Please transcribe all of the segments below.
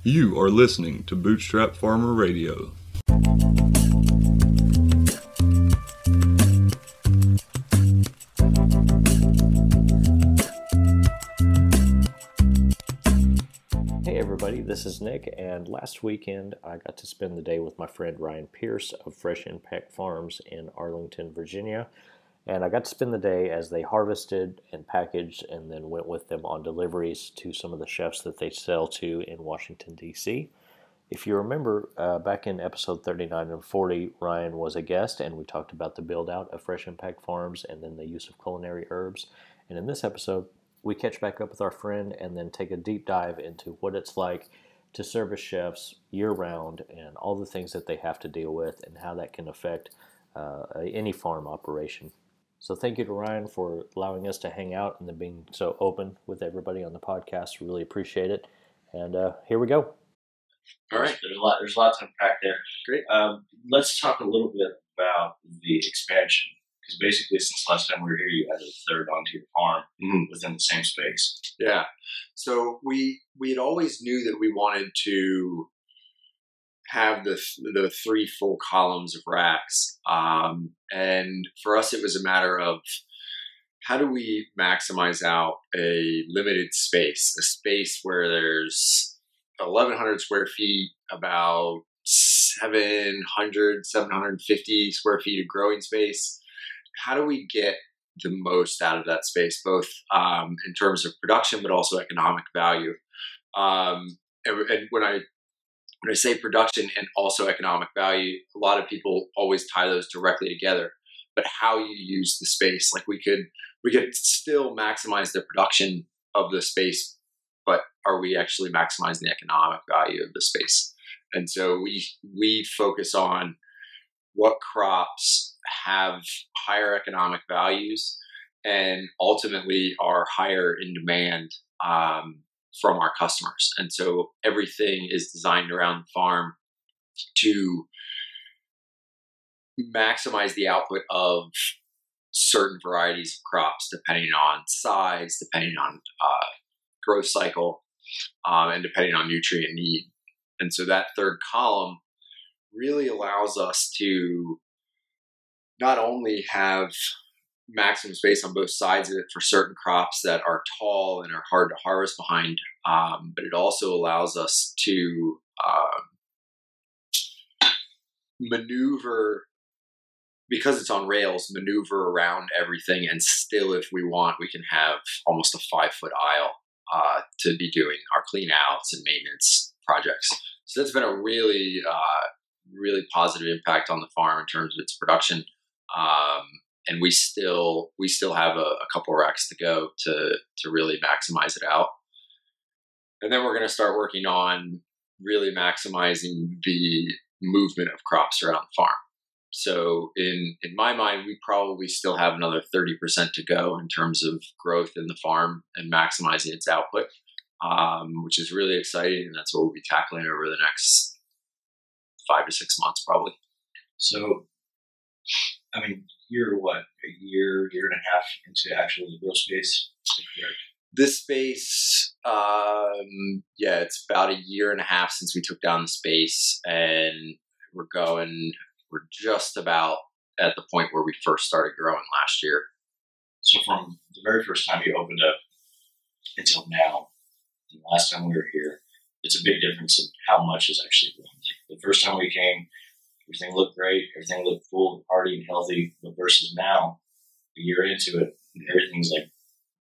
You are listening to Bootstrap Farmer Radio. Hey everybody, this is Nick, and last weekend I got to spend the day with my friend Ryan Pierce of Fresh Impact Farms in Arlington, Virginia. And I got to spend the day as they harvested and packaged and then went with them on deliveries to some of the chefs that they sell to in Washington, D.C. If you remember, back in episode 39 and 40, Ryan was a guest and we talked about the build out of Fresh Impact Farms and then the use of culinary herbs. And in this episode, we catch back up with our friend and then take a deep dive into what it's like to service chefs year-round and all the things that they have to deal with and how that can affect any farm operation. So thank you to Ryan for allowing us to hang out and then being so open with everybody on the podcast. Really appreciate it. And here we go. All right. There's a lot to unpack there. Great. Let's talk a little bit about the expansion. Because basically, since last time we were here, you added a third onto your farm within the same space. Yeah. So we had always knew that we wanted to have the three full columns of racks. And for us, it was a matter of how do we maximize out a limited space, a space where there's 1,100 square feet, about 750 square feet of growing space. How do we get the most out of that space, both in terms of production, but also economic value? And when I say production and also economic value, a lot of people always tie those directly together. But how you use the space, like we could still maximize the production of the space, but are we actually maximizing the economic value of the space? And so we focus on what crops have higher economic values and ultimately are higher in demand from our customers. And so everything is designed around the farm to maximize the output of certain varieties of crops, depending on size, depending on growth cycle, and depending on nutrient need. And so that third column really allows us to not only have maximum space on both sides of it for certain crops that are tall and are hard to harvest behind, but it also allows us to maneuver, because it's on rails, maneuver around everything, and still, if we want, we can have almost a 5-foot aisle to be doing our clean outs and maintenance projects. So that's been a really positive impact on the farm in terms of its production. And we still have a couple racks to go to really maximize it out. And then we're going to start working on really maximizing the movement of crops around the farm. So in my mind, we probably still have another 30% to go in terms of growth in the farm and maximizing its output, which is really exciting. And that's what we'll be tackling over the next 5 to 6 months, probably. So, I mean, you're what, a year and a half into actual grow space? This space, it's about a year and a half since we took down the space, and we're just about at the point where we first started growing last year. So from the very first time you opened up until now, the last time we were here, it's a big difference in how much is actually grown. Like the first time we came, everything looked great, everything looked full, hearty, and healthy, but versus now, a year into it, everything's like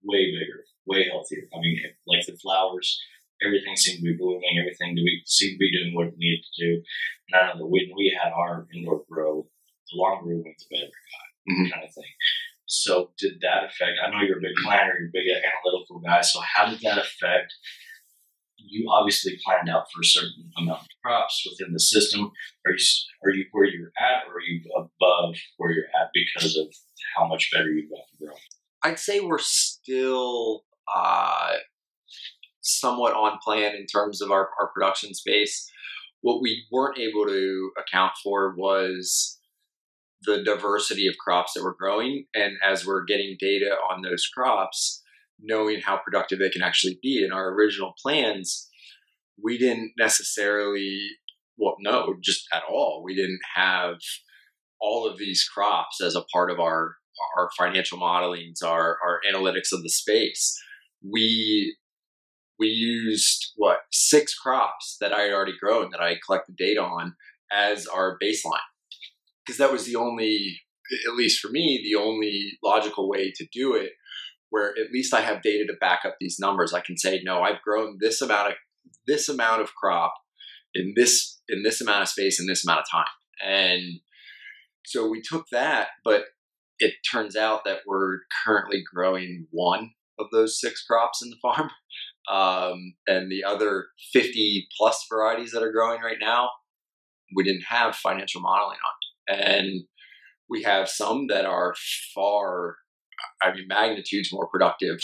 way bigger, way healthier. I mean, like the flowers, everything seemed to be blooming, everything seemed to be doing what it needed to do. And I know that when we had our indoor grow, the longer we went, the better it got, kind of thing. So did that affect, I know you're a big planner, you're a big analytical guy, so how did that affect, you obviously planned out for a certain amount of crops within the system. Are you where you're at, or are you above where you're at because of how much better you've got to grow? I'd say we're still somewhat on plan in terms of our production space. What we weren't able to account for was the diversity of crops that we're growing. And as we're getting data on those crops, knowing how productive they can actually be. In our original plans, we didn't necessarily, well, no, just at all. We didn't have all of these crops as a part of our financial modelings, our analytics of the space. We used 6 crops that I had already grown that I had collected data on as our baseline, because that was the only, at least for me, the only logical way to do it, where at least I have data to back up these numbers. I can say, no, I've grown this amount of crop in this amount of space in this amount of time. And so we took that, but it turns out that we're currently growing 1 of those 6 crops in the farm. And the other 50 plus varieties that are growing right now, we didn't have financial modeling on. And we have some that are far, magnitudes more productive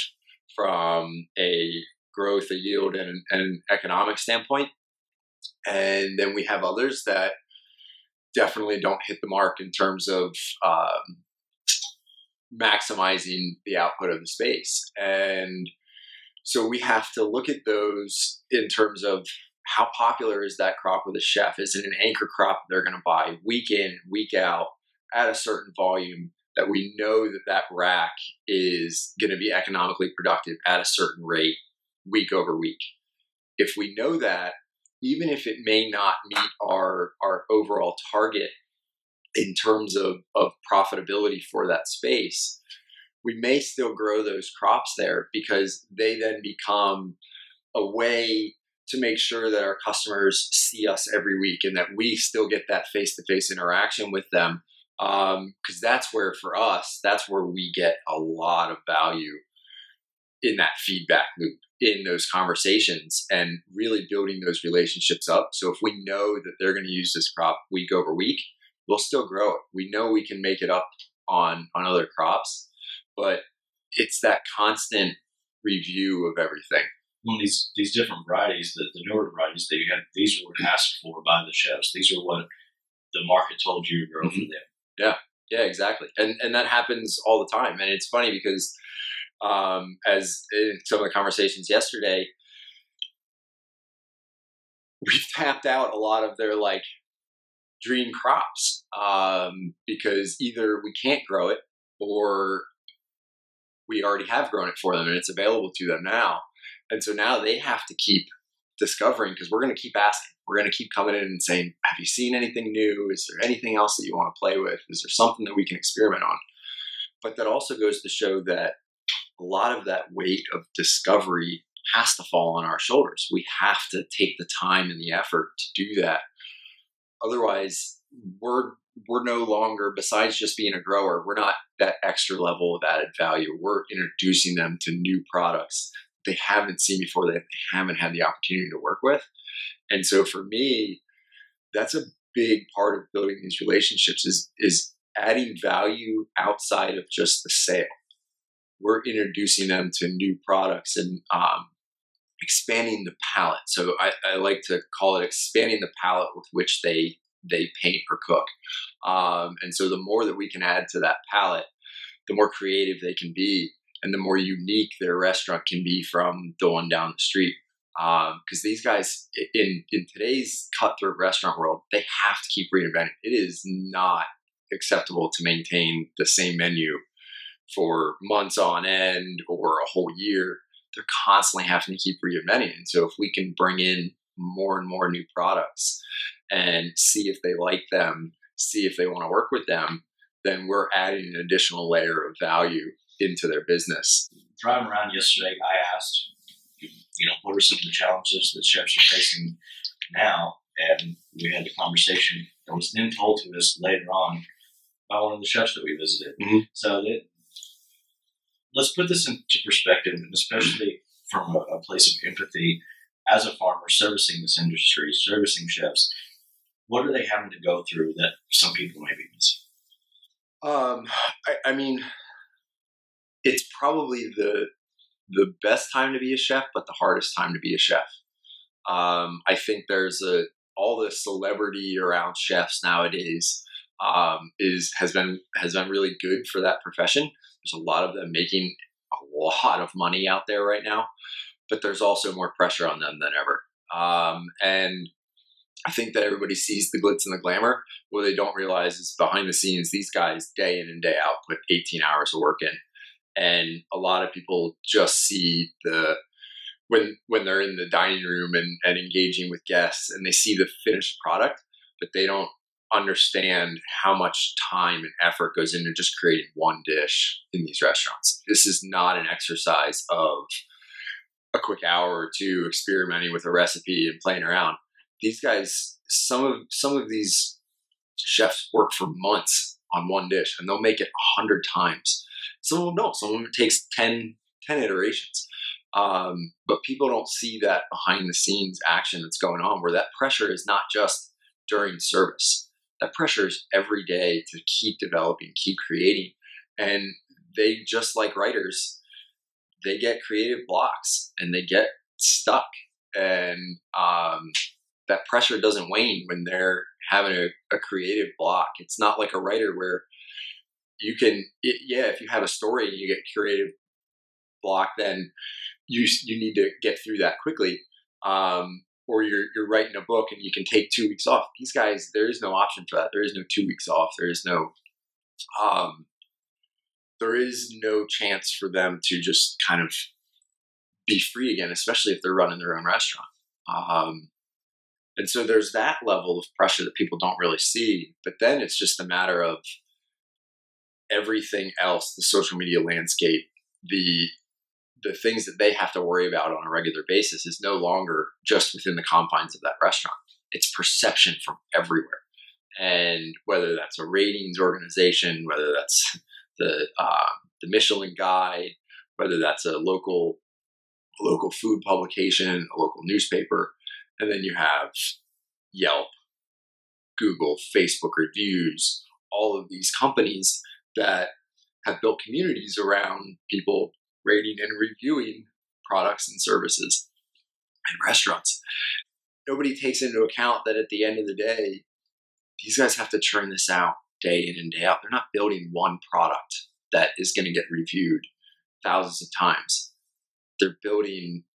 from a growth, a yield, and an economic standpoint. And then we have others that definitely don't hit the mark in terms of maximizing the output of the space. And so we have to look at those in terms of how popular is that crop with a chef? Is it an anchor crop they're going to buy week in and week out at a certain volume that we know that rack is going to be economically productive at a certain rate week over week? If we know that, even if it may not meet our overall target in terms of profitability for that space, we may still grow those crops there, because they then become a way to make sure that our customers see us every week and that we still get that face-to-face interaction with them. Because that's where, for us, that's where we get a lot of value in that feedback loop, in those conversations, and really building those relationships up. So if we know that they're going to use this crop week over week, we'll still grow it. We know we can make it up on other crops, but it's that constant review of everything. Well, these different varieties, the newer varieties that you have, these were asked for by the chefs. These are what the market told you to grow for them. Yeah, exactly. And that happens all the time. And it's funny because as in some of the conversations yesterday, we've tapped out a lot of their dream crops because either we can't grow it or we already have grown it for them and it's available to them now. And so now they have to keep discovering, because we're going to keep asking. We're going to keep coming in and saying, have you seen anything new? Is there anything else that you want to play with? Is there something that we can experiment on? But that also goes to show that a lot of that weight of discovery has to fall on our shoulders. We have to take the time and the effort to do that. Otherwise, we're no longer, besides just being a grower, we're not that extra level of added value. We're introducing them to new products they haven't seen before, that they haven't had the opportunity to work with. And so for me, that's a big part of building these relationships is adding value outside of just the sale. We're introducing them to new products and expanding the palette. So I like to call it expanding the palette with which they paint or cook. And so the more that we can add to that palette, the more creative they can be and the more unique their restaurant can be from the one down the street. Because these guys in today's cutthroat restaurant world, they have to keep reinventing. It is not acceptable to maintain the same menu for months on end or a whole year. They're constantly having to keep reinventing. And so if we can bring in more and more new products and see if they like them, see if they want to work with them, then we're adding an additional layer of value into their business. Driving around yesterday, I asked, what are some of the challenges that chefs are facing now? And we had the conversation that was then told to us later on by one of the chefs that we visited. Mm-hmm. So let's put this into perspective, and especially from a place of empathy as a farmer servicing this industry, servicing chefs. What are they having to go through that some people may be missing? I mean, it's probably the best time to be a chef, but the hardest time to be a chef. I think there's all the celebrity around chefs nowadays has been really good for that profession. There's a lot of them making a lot of money out there right now, but there's also more pressure on them than ever. And I think that everybody sees the glitz and the glamour. What they don't realize is behind the scenes, these guys day in and day out put 18 hours of work in. And a lot of people just see when they're in the dining room and engaging with guests, and they see the finished product, but they don't understand how much time and effort goes into just creating one dish in these restaurants. This is not an exercise of a quick hour or two experimenting with a recipe and playing around. These guys, some of these chefs work for months on one dish, and they'll make it 100 times. Some of them don't. Some of them it takes 10 iterations. But people don't see that behind the scenes action that's going on, where that pressure is not just during service. That pressure is every day to keep developing, keep creating. And they, just like writers, they get creative blocks and they get stuck. And that pressure doesn't wane when they're having a creative block. It's not like a writer where you can, if you have a story and you get creative block, then you need to get through that quickly. Or you're writing a book and you can take 2 weeks off. These guys, there is no option for that. There is no 2 weeks off. There is no chance for them to just kind of be free again, especially if they're running their own restaurant. And so there's that level of pressure that people don't really see. But then it's just a matter of everything else, the social media landscape, the things that they have to worry about on a regular basis is no longer just within the confines of that restaurant. It's perception from everywhere. And whether that's a ratings organization, whether that's the Michelin Guide, whether that's a local food publication, a local newspaper, and then you have Yelp, Google, Facebook reviews, all of these companies that have built communities around people rating and reviewing products and services and restaurants. Nobody takes into account that at the end of the day, these guys have to churn this out day in and day out. They're not building one product that is going to get reviewed thousands of times. They're building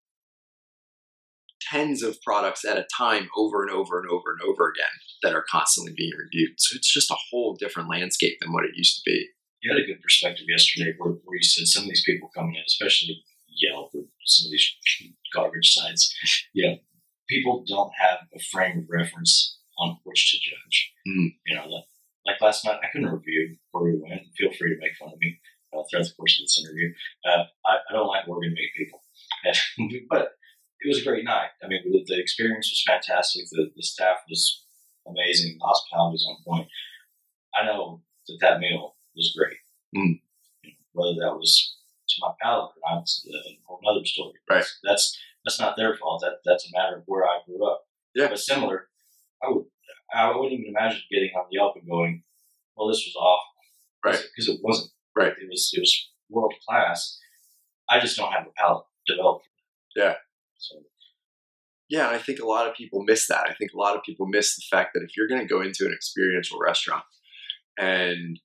tens of products at a time over and over and over and over again that are constantly being reviewed. So it's just a whole different landscape than what it used to be. You had a good perspective yesterday where you said some of these people coming in, especially Yelp or some of these garbage sites, people don't have a frame of reference on which to judge. Like last night, I couldn't review where we went. Feel free to make fun of me throughout the course of this interview. I don't like working to meet people. But it was a great night. I mean, the experience was fantastic. The staff was amazing. The hospitality was on point. I know that meal was great. Whether that was to my palate or not, it's a whole other story. Right. That's not their fault. That's a matter of where I grew up. Yeah. But similar, I wouldn't even imagine getting on Yelp and going, well, this was awful. Right. Because it wasn't. Right. It was world class. I just don't have the palate developed. Yeah. So. Yeah, I think a lot of people miss that. I think a lot of people miss the fact that if you're going to go into an experiential restaurant and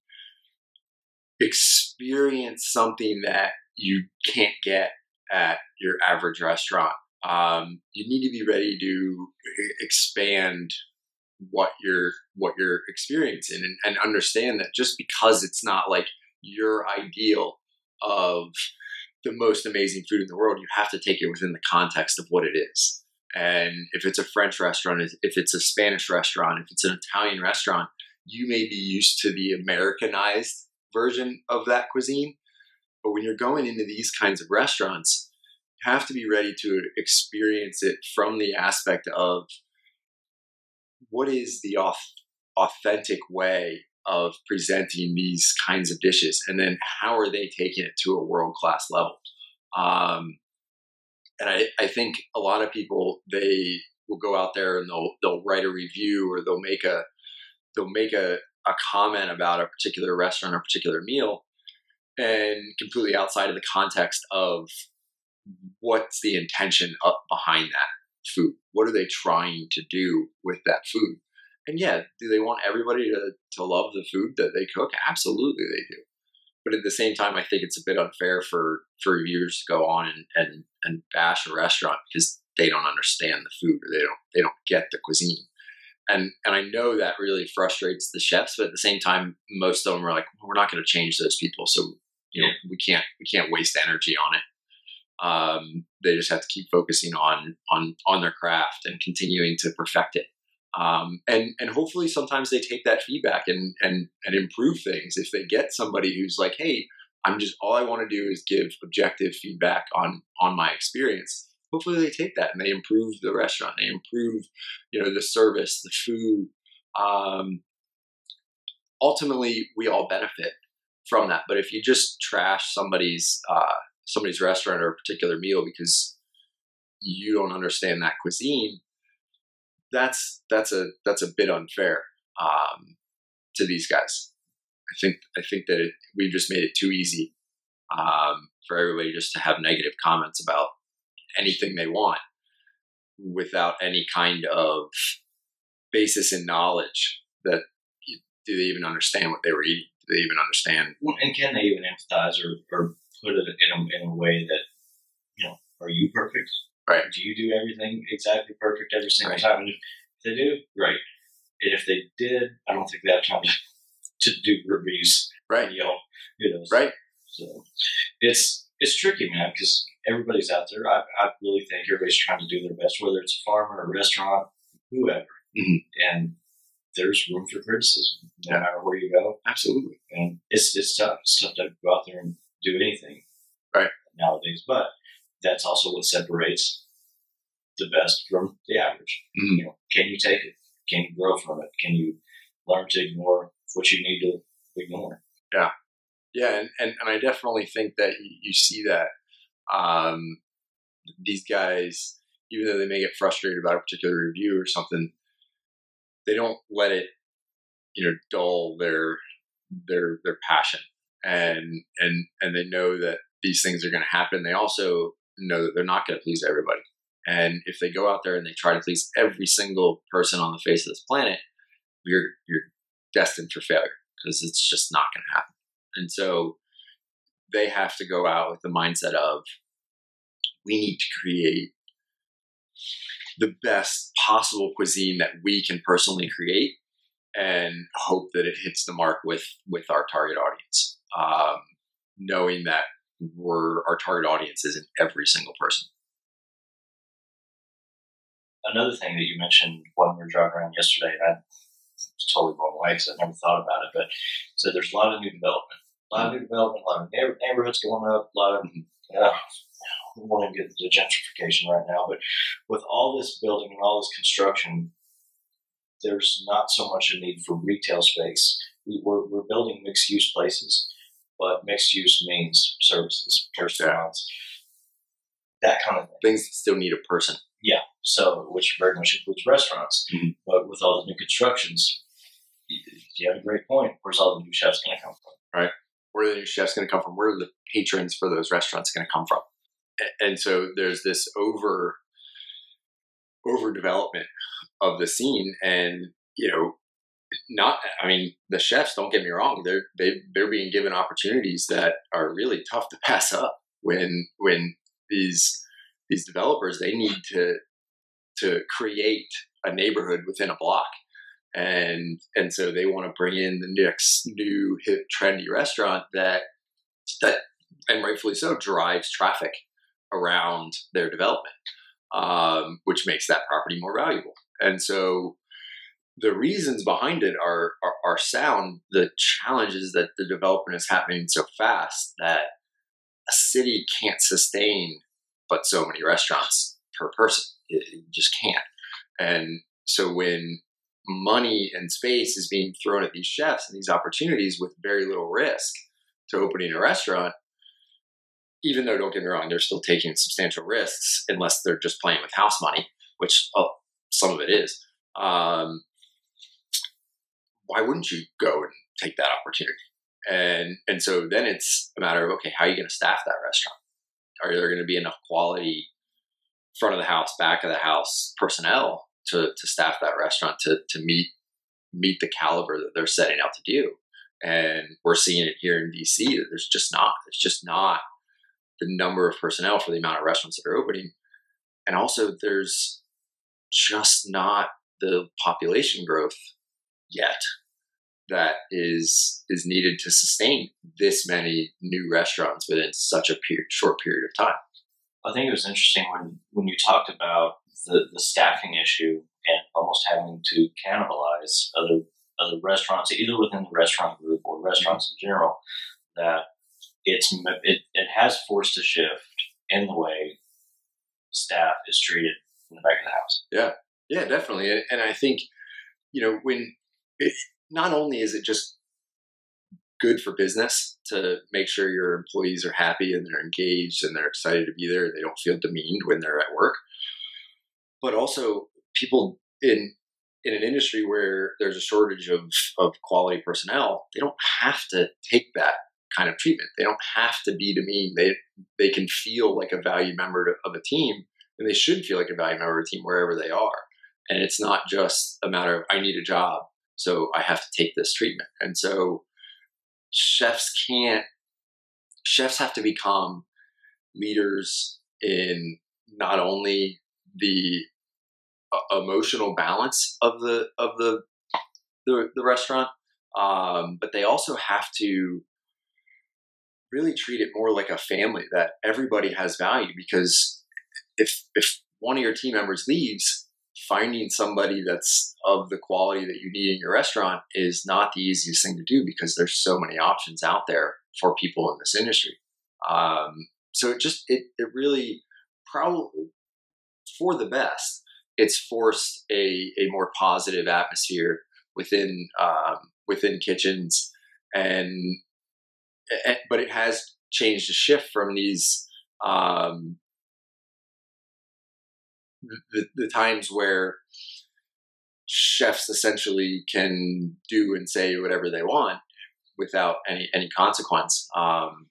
experience something that you can't get at your average restaurant, you need to be ready to expand what you're experiencing and understand that just because it's not like your ideal of the most amazing food in the world, you have to take it within the context of what it is. And if it's a French restaurant, if it's a Spanish restaurant, if it's an Italian restaurant, you may be used to the Americanized version of that cuisine. But when you're going into these kinds of restaurants, you have to be ready to experience it from the aspect of what is the authentic way of presenting these kinds of dishes, and then how are they taking it to a world-class level. And I think a lot of people, they will go out there and they'll write a review, or they'll make a comment about a particular restaurant or particular meal, and completely outside of the context of what's the intention up behind that food. What are they trying to do with that food? And yeah, do they want everybody to love the food that they cook? Absolutely they do. But at the same time, I think it's a bit unfair for reviewers to go on and bash a restaurant because they don't understand the food, or they don't get the cuisine. And I know that really frustrates the chefs, but at the same time, most of them are like, well, we're not going to change those people, so we can't waste energy on it. They just have to keep focusing on their craft and continuing to perfect it. And hopefully sometimes they take that feedback and improve things. If they get somebody who's like, hey, all I want to do is give objective feedback on my experience. Hopefully they take that and they improve the restaurant. They improve, the service, the food. Ultimately, we all benefit from that. But if you just trash somebody's restaurant or a particular meal because you don't understand that cuisine, that's a bit unfair to these guys. I think that we've just made it too easy for everybody just to have negative comments about anything they want without any kind of basis in knowledge. That do they even understand what they were eating? Do they even understand? And can they even empathize or put it in a way that, are you perfect? Right. Do you do everything exactly perfect every single time? And if they do, great. And if they did, I don't think they have time to do reviews. Right. Right. So it's tricky, man, because everybody's out there. I really think everybody's trying to do their best, whether it's a farmer, a restaurant, whoever. Mm-hmm. And there's room for criticism no matter where you go. Absolutely. And it's tough. It's tough to go out there and do anything nowadays. But that's also what separates the best from the average. Mm-hmm. Can you take it? Can you grow from it? Can you learn to ignore what you need to ignore? Yeah. Yeah. And I definitely think that you see that these guys, even though they may get frustrated about a particular review or something, they don't let it, dull their passion. And they know that these things are going to happen. They also know that they're not going to please everybody. And if they go out there and they try to please every single person on the face of this planet, you're destined for failure, because it's just not going to happen. And so they have to go out with the mindset of, we need to create the best possible cuisine that we can personally create, and hope that it hits the mark with our target audience, knowing that our target audience isn't every single person. Another thing that you mentioned when we were driving around yesterday, and I was totally blown away because I never thought about it, but so there's a lot of new development, a lot of neighborhoods going up, a lot of, we want to get the gentrification right now, but with all this building and all this construction, there's not so much a need for retail space. We're building mixed-use places, but mixed-use means services, restaurants, that kind of thing. Things that still need a person. Yeah, so which very much includes restaurants. Mm-hmm. But with all the new constructions, you have a great point. Where's all the new chefs going to come from? Right. Where are the new chefs going to come from? Where are the patrons for those restaurants going to come from? And so there's this overdevelopment of the scene, and the chefs, don't get me wrong, they're being given opportunities that are really tough to pass up when these developers, they need to create a neighborhood within a block, and so they want to bring in the next new hip trendy restaurant that and rightfully so drives traffic around their development, which makes that property more valuable. And so the reasons behind it are sound. The challenge is that the development is happening so fast that a city can't sustain but so many restaurants per person. It just can't. And so when money and space is being thrown at these chefs and these opportunities with very little risk to opening a restaurant, even though, don't get me wrong, they're still taking substantial risks unless they're just playing with house money, which some of it is. Why wouldn't you go and take that opportunity? And so then it's a matter of, okay, how are you going to staff that restaurant? Are there going to be enough quality front of the house, back of the house personnel to staff that restaurant to meet the caliber that they're setting out to do? And we're seeing it here in DC that there's just not the number of personnel for the amount of restaurants that are opening. And also there's just not the population growth yet that is needed to sustain this many new restaurants within such a short period of time. I think it was interesting when you talked about the staffing issue and almost having to cannibalize other restaurants, either within the restaurant group or restaurants in general, that it has forced a shift in the way staff is treated in the back of the house. Yeah, definitely. And I think, not only is it just good for business to make sure your employees are happy and they're engaged and they're excited to be there, and they don't feel demeaned when they're at work, but also people in an industry where there's a shortage of quality personnel, they don't have to take that kind of treatment. They don't have to be demeaned. They can feel like a valued member of a team, and they should feel like a valued member of a team wherever they are. And it's not just a matter of, I need a job, so I have to take this treatment. And so chefs have to become leaders in not only the emotional balance of the restaurant, but they also have to really treat it more like a family, that everybody has value. Because if one of your team members leaves, finding somebody that's of the quality that you need in your restaurant is not the easiest thing to do, because there's so many options out there for people in this industry. So it really, probably for the best, it's forced a more positive atmosphere within kitchens, but it has changed a shift from these the times where chefs essentially can do and say whatever they want without any consequence. I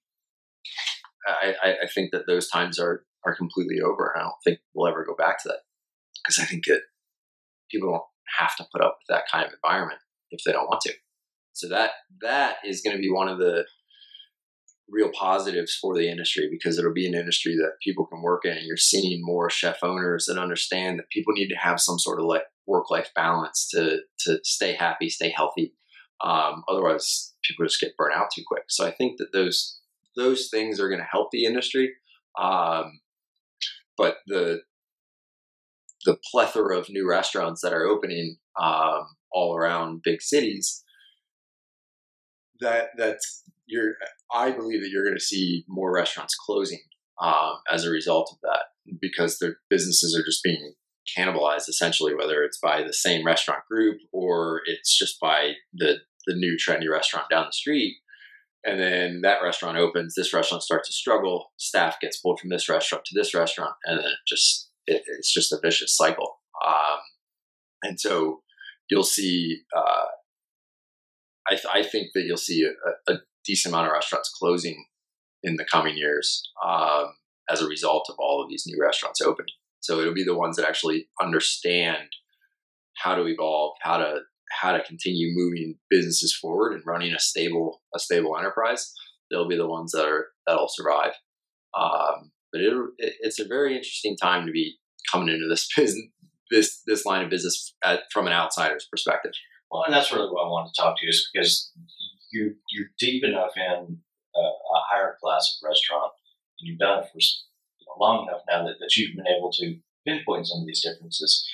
think that those times are completely over. I don't think we'll ever go back to that, because I think that people don't have to put up with that kind of environment if they don't want to. So that is going to be one of the real positives for the industry, because it'll be an industry that people can work in. And you're seeing more chef owners that understand that people need to have some sort of like work-life balance to stay happy, stay healthy. Otherwise, people just get burnt out too quick. So I think that those things are going to help the industry. But the plethora of new restaurants that are opening all around big cities, I believe that you're going to see more restaurants closing as a result of that, because their businesses are just being cannibalized, essentially, whether it's by the same restaurant group or it's just by the new trendy restaurant down the street. And then that restaurant opens, this restaurant starts to struggle, staff gets pulled from this restaurant to this restaurant, and then it's just a vicious cycle. And so you'll see, I think that you'll see a decent amount of restaurants closing in the coming years as a result of all of these new restaurants opening. So it'll be the ones that actually understand how to evolve, how to continue moving businesses forward and running a stable enterprise. They'll be the ones that'll survive. But it's a very interesting time to be coming into this business, this line of business from an outsider's perspective. Well, and that's really what I wanted to talk to you, is because you're deep enough in a higher class of restaurant, and you've done it for long enough now that you've been able to pinpoint some of these differences.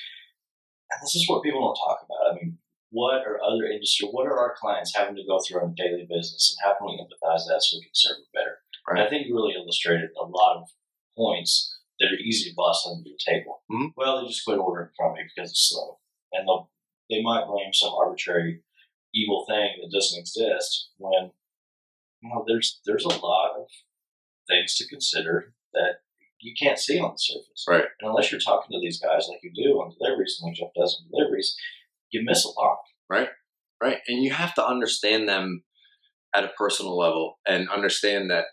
And this is what people don't talk about. I mean, what are our clients having to go through on a daily business, and how can we empathize that so we can serve it better? Right. And I think you really illustrated a lot of points that are easy to boss under the table. Mm-hmm. Well, they just quit ordering from me because it's slow. And they might blame some arbitrary evil thing that doesn't exist, when there's a lot of things to consider that you can't see on the surface. Right. And unless you're talking to these guys like you do on deliveries, and like Jeff does on deliveries, you miss a lot. Right. Right. And you have to understand them at a personal level and understand that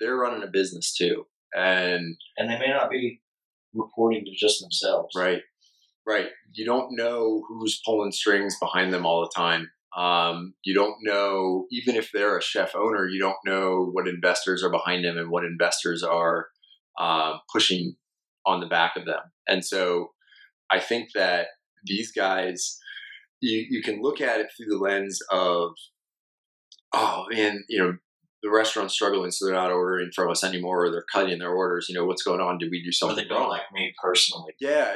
they're running a business too. And they may not be reporting to just themselves. Right. Right. You don't know who's pulling strings behind them all the time. You don't know, even if they're a chef owner, you don't know what investors are behind them and what investors are pushing on the back of them. And so I think that these guys, you can look at it through the lens of, oh man, the restaurant's struggling, so they're not ordering from us anymore, or they're cutting their orders. What's going on? Did we do something Or they don't wrong? like me personally. Yeah.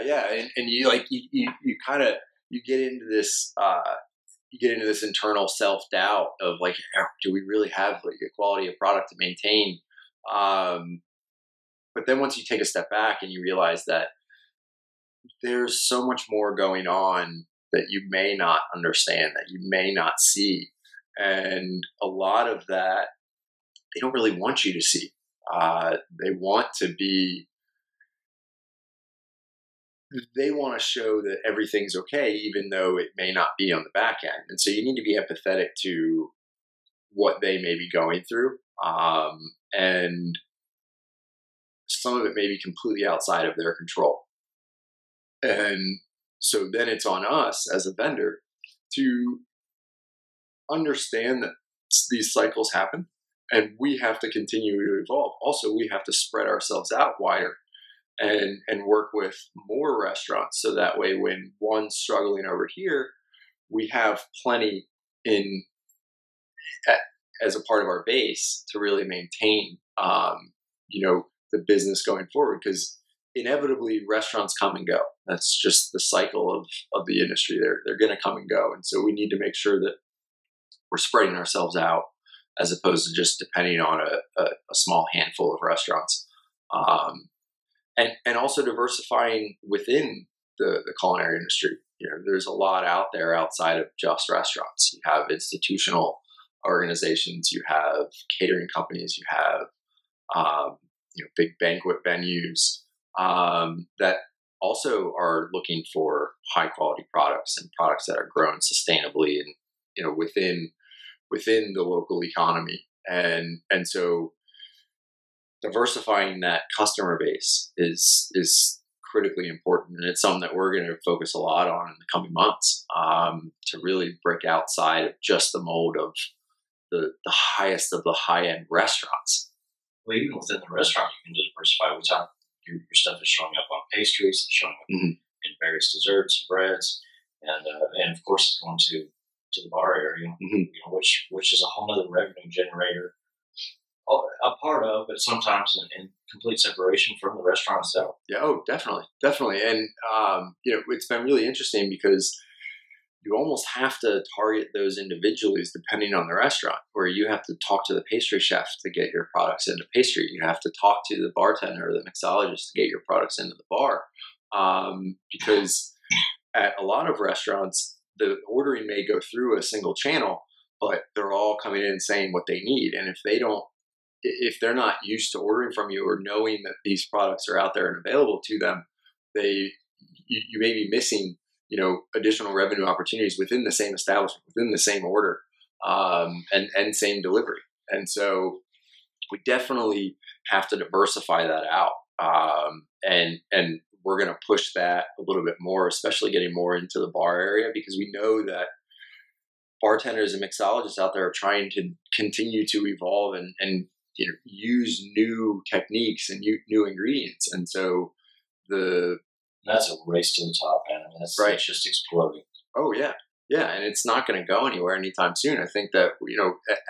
And you kind of, you get into this, internal self-doubt of like, do we really have like a quality of product to maintain? But then once you take a step back and you realize that there's so much more going on that you may not understand, that you may not see. And a lot of that, they don't really want you to see. They want to show that everything's okay, even though it may not be on the back end. And so you need to be empathetic to what they may be going through. And some of it may be completely outside of their control. And so then it's on us as a vendor to understand that these cycles happen and we have to continue to evolve. Also, we have to spread ourselves out wider and work with more restaurants, so that way when one's struggling over here, we have plenty as a part of our base to really maintain the business going forward, because inevitably restaurants come and go. That's just the cycle of the industry. They're going to come and go, and so we need to make sure that we're spreading ourselves out as opposed to just depending on a small handful of restaurants. And also diversifying within the culinary industry. There's a lot out there outside of just restaurants. You have institutional organizations, you have catering companies, you have big banquet venues that also are looking for high quality products and products that are grown sustainably and within the local economy. And so diversifying that customer base is critically important, and it's something that we're going to focus a lot on in the coming months, to really break outside of just the mold of the highest of the high-end restaurants. Well, even within the restaurant, you can diversify. We talk, your stuff is showing up on pastries, it's showing up in various desserts and breads, and of course it's going to the bar area, which is a whole other revenue generator. A part of, but sometimes in complete separation from the restaurant itself. Yeah, oh, definitely. And it's been really interesting because you almost have to target those individuals depending on the restaurant, where you have to talk to the pastry chef to get your products into pastry. You have to talk to the bartender or the mixologist to get your products into the bar, because at a lot of restaurants, the ordering may go through a single channel, but they're all coming in saying what they need, and if they're not used to ordering from you or knowing that these products are out there and available to them, you may be missing, additional revenue opportunities within the same establishment, within the same order, and same delivery. And so we definitely have to diversify that out. And we're going to push that a little bit more, especially getting more into the bar area, because we know that bartenders and mixologists out there are trying to continue to evolve and use new techniques and new ingredients. And so that's a race to the top, man. I mean, that's right. It's just exploding. Oh yeah. And it's not going to go anywhere anytime soon. I think that,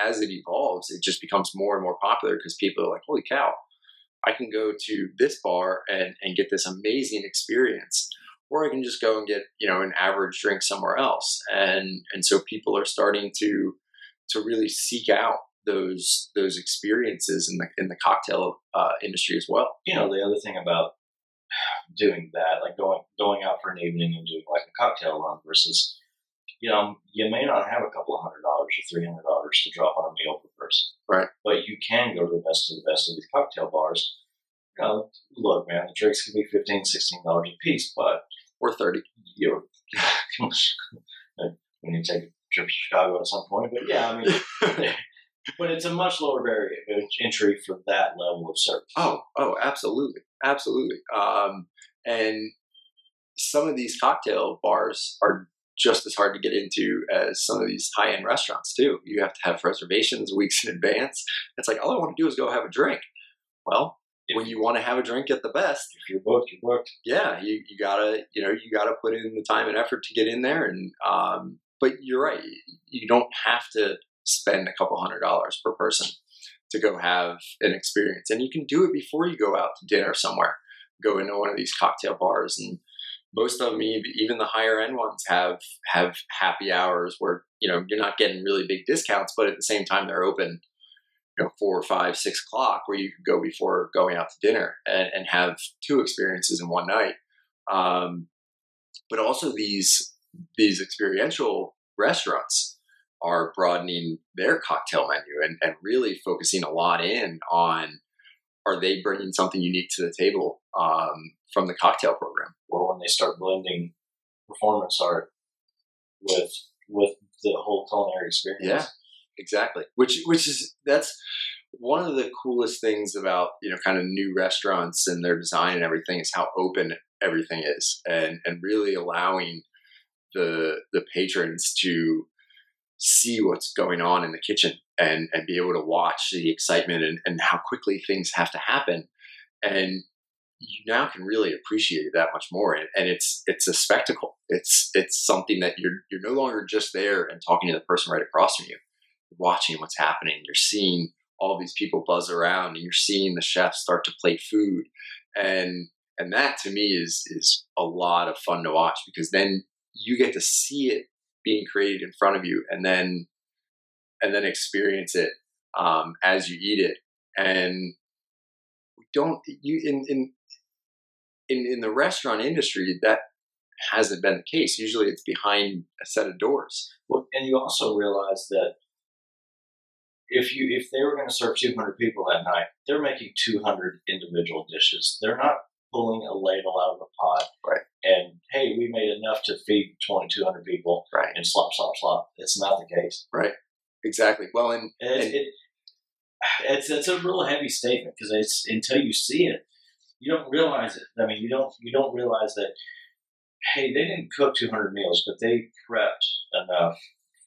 as it evolves, it just becomes more and more popular because people are like, holy cow, I can go to this bar and get this amazing experience, or I can just go and get, an average drink somewhere else. And so people are starting to really seek out those experiences in the cocktail industry as well. The other thing about doing that, like going out for an evening and doing like a cocktail run versus, you may not have a couple of $100 or $300 to drop on a meal per person, right? But you can go to the best of these cocktail bars. Look, man, the drinks can be $15, $16 a piece, but or 30. When you take a trip to Chicago at some point, but yeah, I mean. But it's a much lower barrier of entry for that level of service. Oh, absolutely. And some of these cocktail bars are just as hard to get into as some of these high-end restaurants too. You have to have reservations weeks in advance. It's like, all I want to do is go have a drink. Well, when you want to have a drink at the best, If you're booked, you're booked. yeah, you gotta, you gotta put in the time and effort to get in there. And, but you're right. You don't have to spend a couple $100 per person to go have an experience. And you can do it before you go out to dinner somewhere, go into one of these cocktail bars. And most of them, even the higher end ones, have happy hours where, you're not getting really big discounts, but at the same time, they're open, 4, 5, 6 o'clock, where you could go before going out to dinner and have 2 experiences in one night. But also these experiential restaurants are broadening their cocktail menu and really focusing a lot in on, are they bringing something unique to the table from the cocktail program? Or when they start blending performance art with the whole culinary experience. Yeah, exactly. That's one of the coolest things about, kind of new restaurants and their design and everything, is how open everything is, and really allowing the patrons to see what's going on in the kitchen and be able to watch the excitement and how quickly things have to happen. And you now can really appreciate it that much more. And it's a spectacle. It's something that you're no longer just there and talking to the person right across from you. You're watching what's happening. You're seeing all these people buzz around, and you're seeing the chefs start to plate food. And that to me is a lot of fun to watch, because then you get to see it being created in front of you, and then experience it as you eat it. And in the restaurant industry, that hasn't been the case. Usually it's behind a set of doors. Well, and you also realize that if they were going to serve 200 people that night, they're making 200 individual dishes. They're not pulling a ladle out of a pot. Right. And, hey, we made enough to feed 200 people. Right. And slop, slop, slop. It's not the case. Right. Exactly. Well, it's a real heavy statement, because it's until you see it, you don't realize it. I mean, you don't realize that, hey, they didn't cook 200 meals, but they prepped enough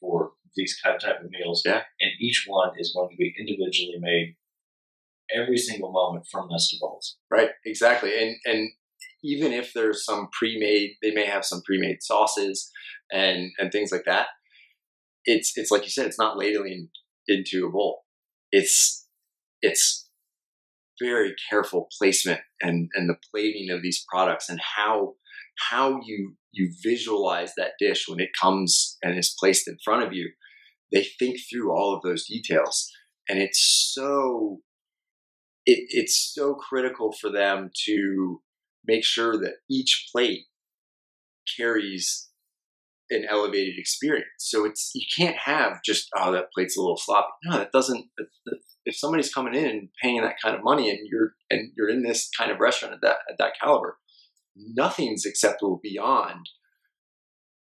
for these type of meals. Yeah. And each one is going to be individually made every single moment from nest to bowls. Right. Exactly. And even if there's some pre-made, they may have some pre-made sauces and things like that. It's like you said, it's not ladling into a bowl. It's very careful placement and the plating of these products, and how you visualize that dish when it comes and is placed in front of you. They think through all of those details, and it's so critical for them to make sure that each plate carries an elevated experience. So you can't have just, oh, that plate's a little sloppy. No, that doesn't. If somebody's coming in and paying that kind of money, and you're in this kind of restaurant at that caliber, nothing's acceptable beyond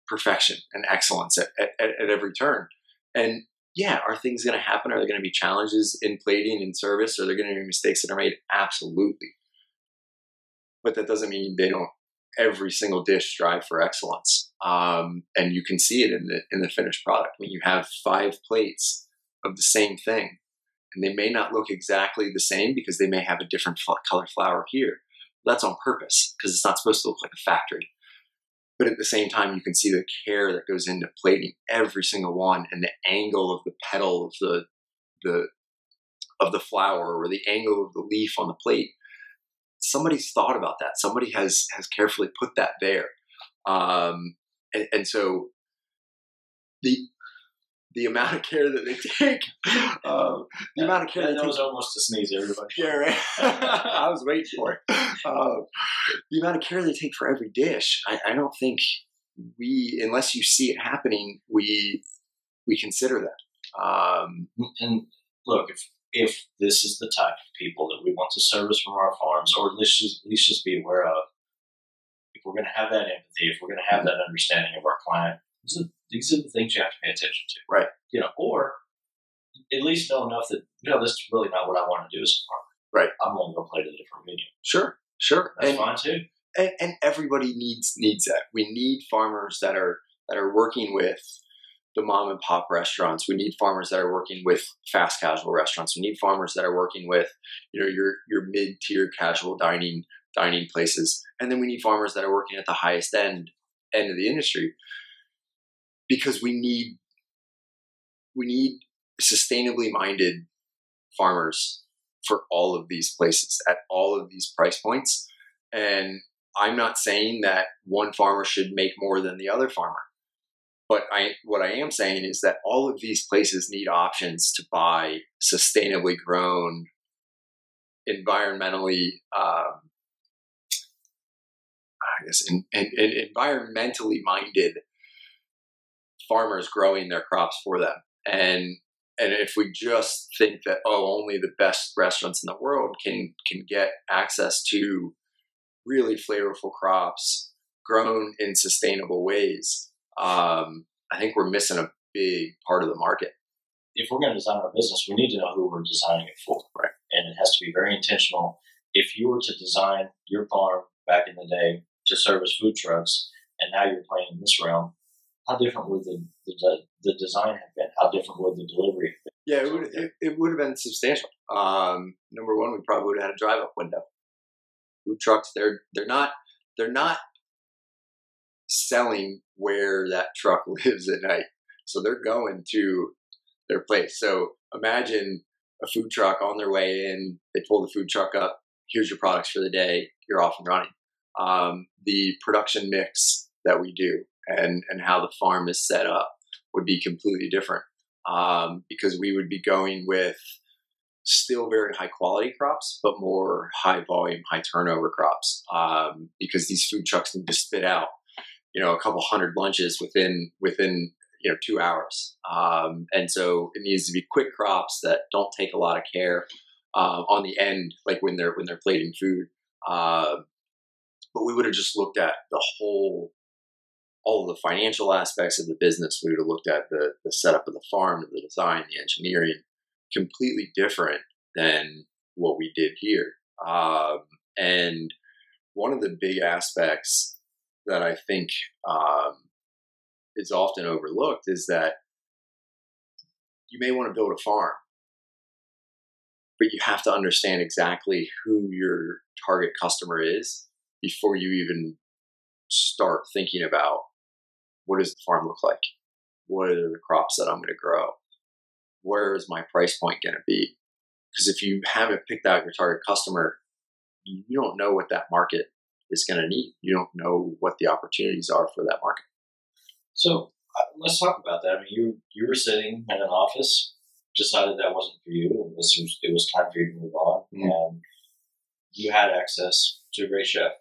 perfection and excellence at every turn. And yeah, are things going to happen? Are there going to be challenges in plating and service? Are there going to be mistakes that are made? Absolutely. But that doesn't mean they don't every single dish strive for excellence. And you can see it in the finished product. When you have 5 plates of the same thing, and they may not look exactly the same because they may have a different color flower here. That's on purpose, because it's not supposed to look like a factory. But at the same time, you can see the care that goes into plating every single one, and the angle of the petal of the flower, or the angle of the leaf on the plate. Somebody's thought about that. Somebody has carefully put that there. And so the amount of care that they take, the amount of care that was almost a sneeze, everybody. Yeah, right. I was waiting for it. The amount of care they take for every dish, I don't think unless you see it happening, we consider that. And look, if this is the type of people that we want to service from our farms, or let's just be aware of, if we're going to have that empathy, if we're going to have that understanding of our client, these are the things you have to pay attention to. Right. Or at least know enough that, this is really not what I want to do as a farmer. Right. I'm going to go play at a different venue. Sure. That's fine too. And everybody needs that. We need farmers that are working with the mom and pop restaurants. We need farmers that are working with fast casual restaurants. We need farmers that are working with, your mid-tier casual dining places. And then we need farmers that are working at the highest end of the industry, because we need sustainably minded farmers for all of these places at all of these price points. And I'm not saying that one farmer should make more than the other farmer. But what I am saying is that all of these places need options to buy sustainably grown, environmentally, environmentally minded farmers growing their crops for them. And if we just think that, only the best restaurants in the world can get access to really flavorful crops grown in sustainable ways, I think we're missing a big part of the market. If we're going to design our business, we need to know who we're designing it for. Right. And it has to be very intentional. If you were to design your farm back in the day to service food trucks, and now you're playing in this realm, how different would the design have been? How different would the delivery have been? Yeah, it would have been substantial. Number one, we probably would have had a drive-up window. Food trucks, they're not selling where that truck lives at night. So they're going to their place. So imagine a food truck on their way in, they pull the food truck up, here's your products for the day, you're off and running. The production mix that we do and how the farm is set up would be completely different, because we would be going with still very high quality crops, but more high volume, high turnover crops, because these food trucks need to spit out, a couple hundred lunches within 2 hours. And so it needs to be quick crops that don't take a lot of care on the end, like when they're plating food. But we would have just looked at all of the financial aspects of the business. We would have looked at the setup of the farm, the design, the engineering, completely different than what we did here. And one of the big aspects that I think is often overlooked is that you may want to build a farm, but you have to understand exactly who your target customer is before you even start thinking about what does the farm look like? What are the crops that I'm going to grow? Where is my price point going to be? Because if you haven't picked out your target customer, you don't know what that market is going to need. You don't know what the opportunities are for that market. So let's talk about that. I mean, you were sitting in an office, decided that wasn't for you, and it was time for you to move on, and you had access to a great chef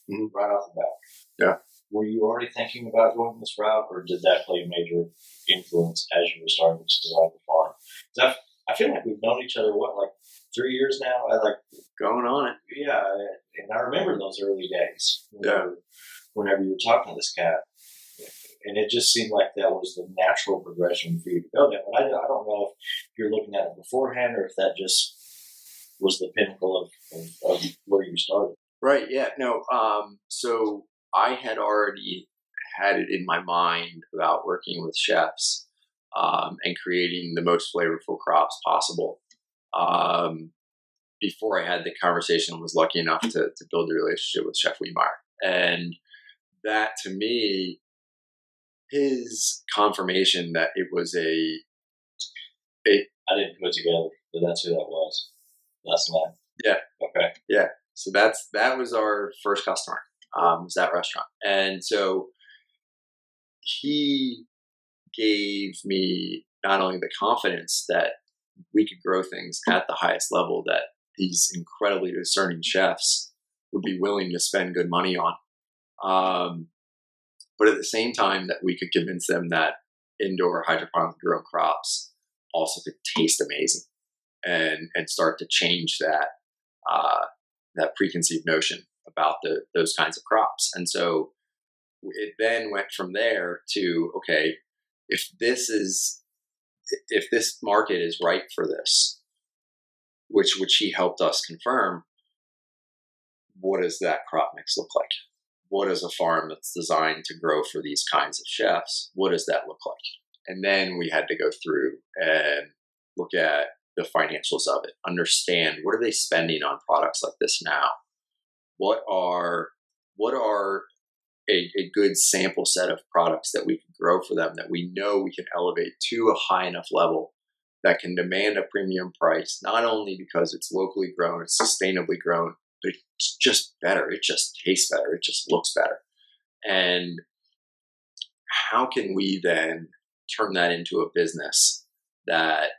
right off the bat. Yeah. Were you already thinking about going this route, or did that play a major influence as you were starting to design the farm? I feel like we've known each other, 3 years now? Going on it. Yeah, and I remember those early days. Yeah. Whenever you were talking to this cat. And it just seemed like that was the natural progression for you to go there. But I don't know if you're looking at it beforehand or if that just was the pinnacle of where you started. Right, yeah. No, so I had already had it in my mind about working with chefs and creating the most flavorful crops possible. Before I had the conversation, was lucky enough to build a relationship with Chef Wiedmeyer. And that, to me, his confirmation that it was I didn't put it together, but that's who that was last night. Yeah. Okay. Yeah. So that was our first customer, was that restaurant. And so he gave me not only the confidence that we could grow things at the highest level that these incredibly discerning chefs would be willing to spend good money on, but at the same time that we could convince them that indoor hydroponically grown crops also could taste amazing and start to change that preconceived notion about those kinds of crops. And so it then went from there to, okay, if this market is right for this, which he helped us confirm, what does that crop mix look like? What is a farm that's designed to grow for these kinds of chefs? What does that look like? And then we had to go through and look at the financials of it, understand what are they spending on products like this now? What are a good sample set of products that we can grow for them that we know we can elevate to a high enough level that can demand a premium price, not only because it's locally grown, it's sustainably grown, but it's just better. It just tastes better. It just looks better. And how can we then turn that into a business that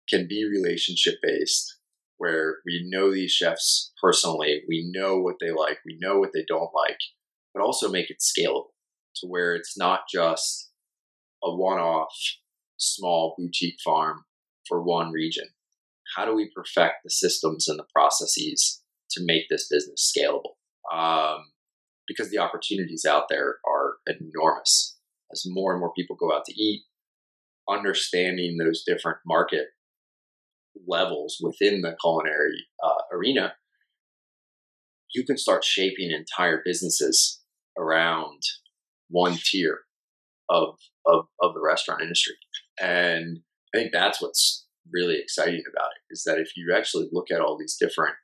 can be relationship based, where we know these chefs personally, we know what they like, we know what they don't like, but also make it scalable to where it's not just a one-off small boutique farm for one region. How do we perfect the systems and the processes to make this business scalable? Because the opportunities out there are enormous. As more and more people go out to eat, understanding those different market levels within the culinary arena, you can start shaping entire businesses around one tier of the restaurant industry. And I think that's what's really exciting about it, is that if you actually look at all these different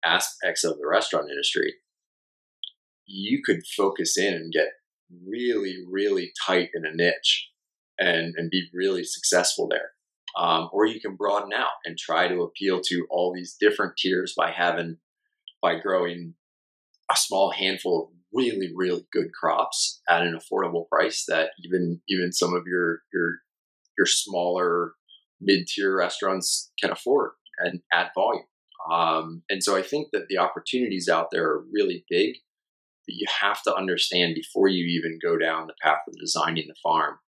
aspects of the restaurant industry, you could focus in and get really, really tight in a niche and be really successful there. Or you can broaden out and try to appeal to all these different tiers by growing a small handful of really, really good crops at an affordable price that even some of your smaller mid-tier restaurants can afford and add volume. And so I think that the opportunities out there are really big, that you have to understand before you even go down the path of designing the farm,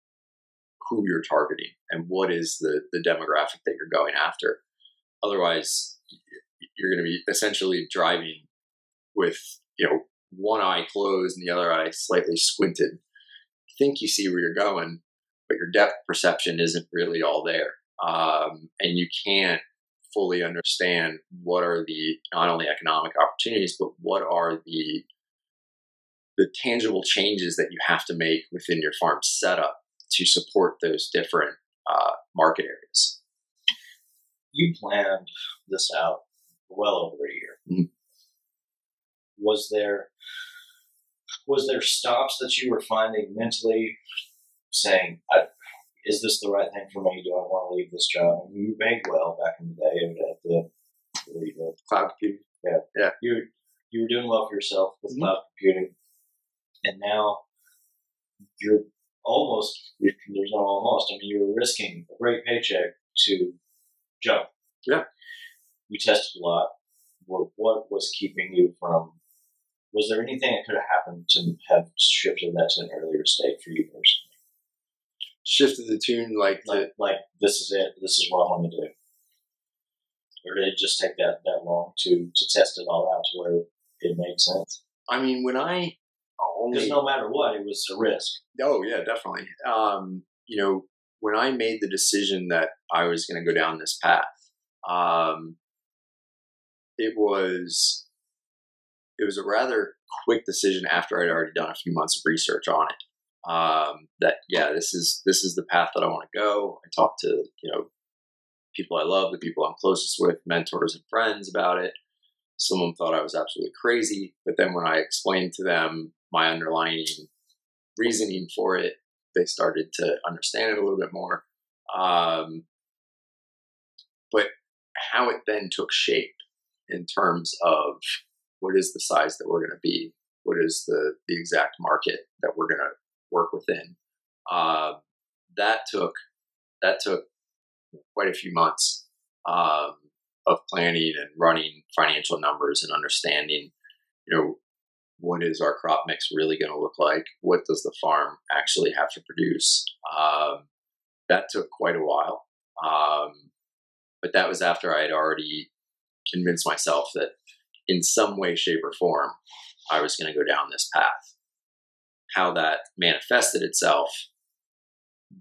who you're targeting and what is the demographic that you're going after. Otherwise, you're going to be essentially driving with, one eye closed and the other eye slightly squinted. You think you see where you're going, but your depth perception isn't really all there. And you can't fully understand what are the not only economic opportunities, but what are the tangible changes that you have to make within your farm setup to support those different market areas. You planned this out well over a year. Mm-hmm. Was there stops that you were finding mentally saying, is this the right thing for me? Do I want to leave this job? I mean, you made well back in the day at the cloud computing. Yeah. You were doing well for yourself with Mm-hmm. cloud computing. And now you're there's no almost. I mean, you were risking a great paycheck to jump. Yeah. You tested a lot. What was keeping you from, was there anything that could have happened to have shifted that to an earlier state for you personally? Shifted the tune like this is it. This is what I want to do. Or did it just take that long to test it all out to where it made sense? I mean, because no matter what, it was a risk. Oh yeah, definitely. When I made the decision that I was going to go down this path, it was a rather quick decision after I'd already done a few months of research on it. This is the path that I want to go. I talked to people I love, the people I'm closest with, mentors and friends about it. Some of them thought I was absolutely crazy, but then when I explained to them my underlying reasoning for it, they started to understand it a little bit more. But how it then took shape in terms of what is the size that we're going to be, what is the exact market that we're going to work within. That took quite a few months of planning and running financial numbers and understanding, what is our crop mix really going to look like? What does the farm actually have to produce? That took quite a while. But that was after I had already convinced myself that in some way, shape, or form, I was going to go down this path. How that manifested itself,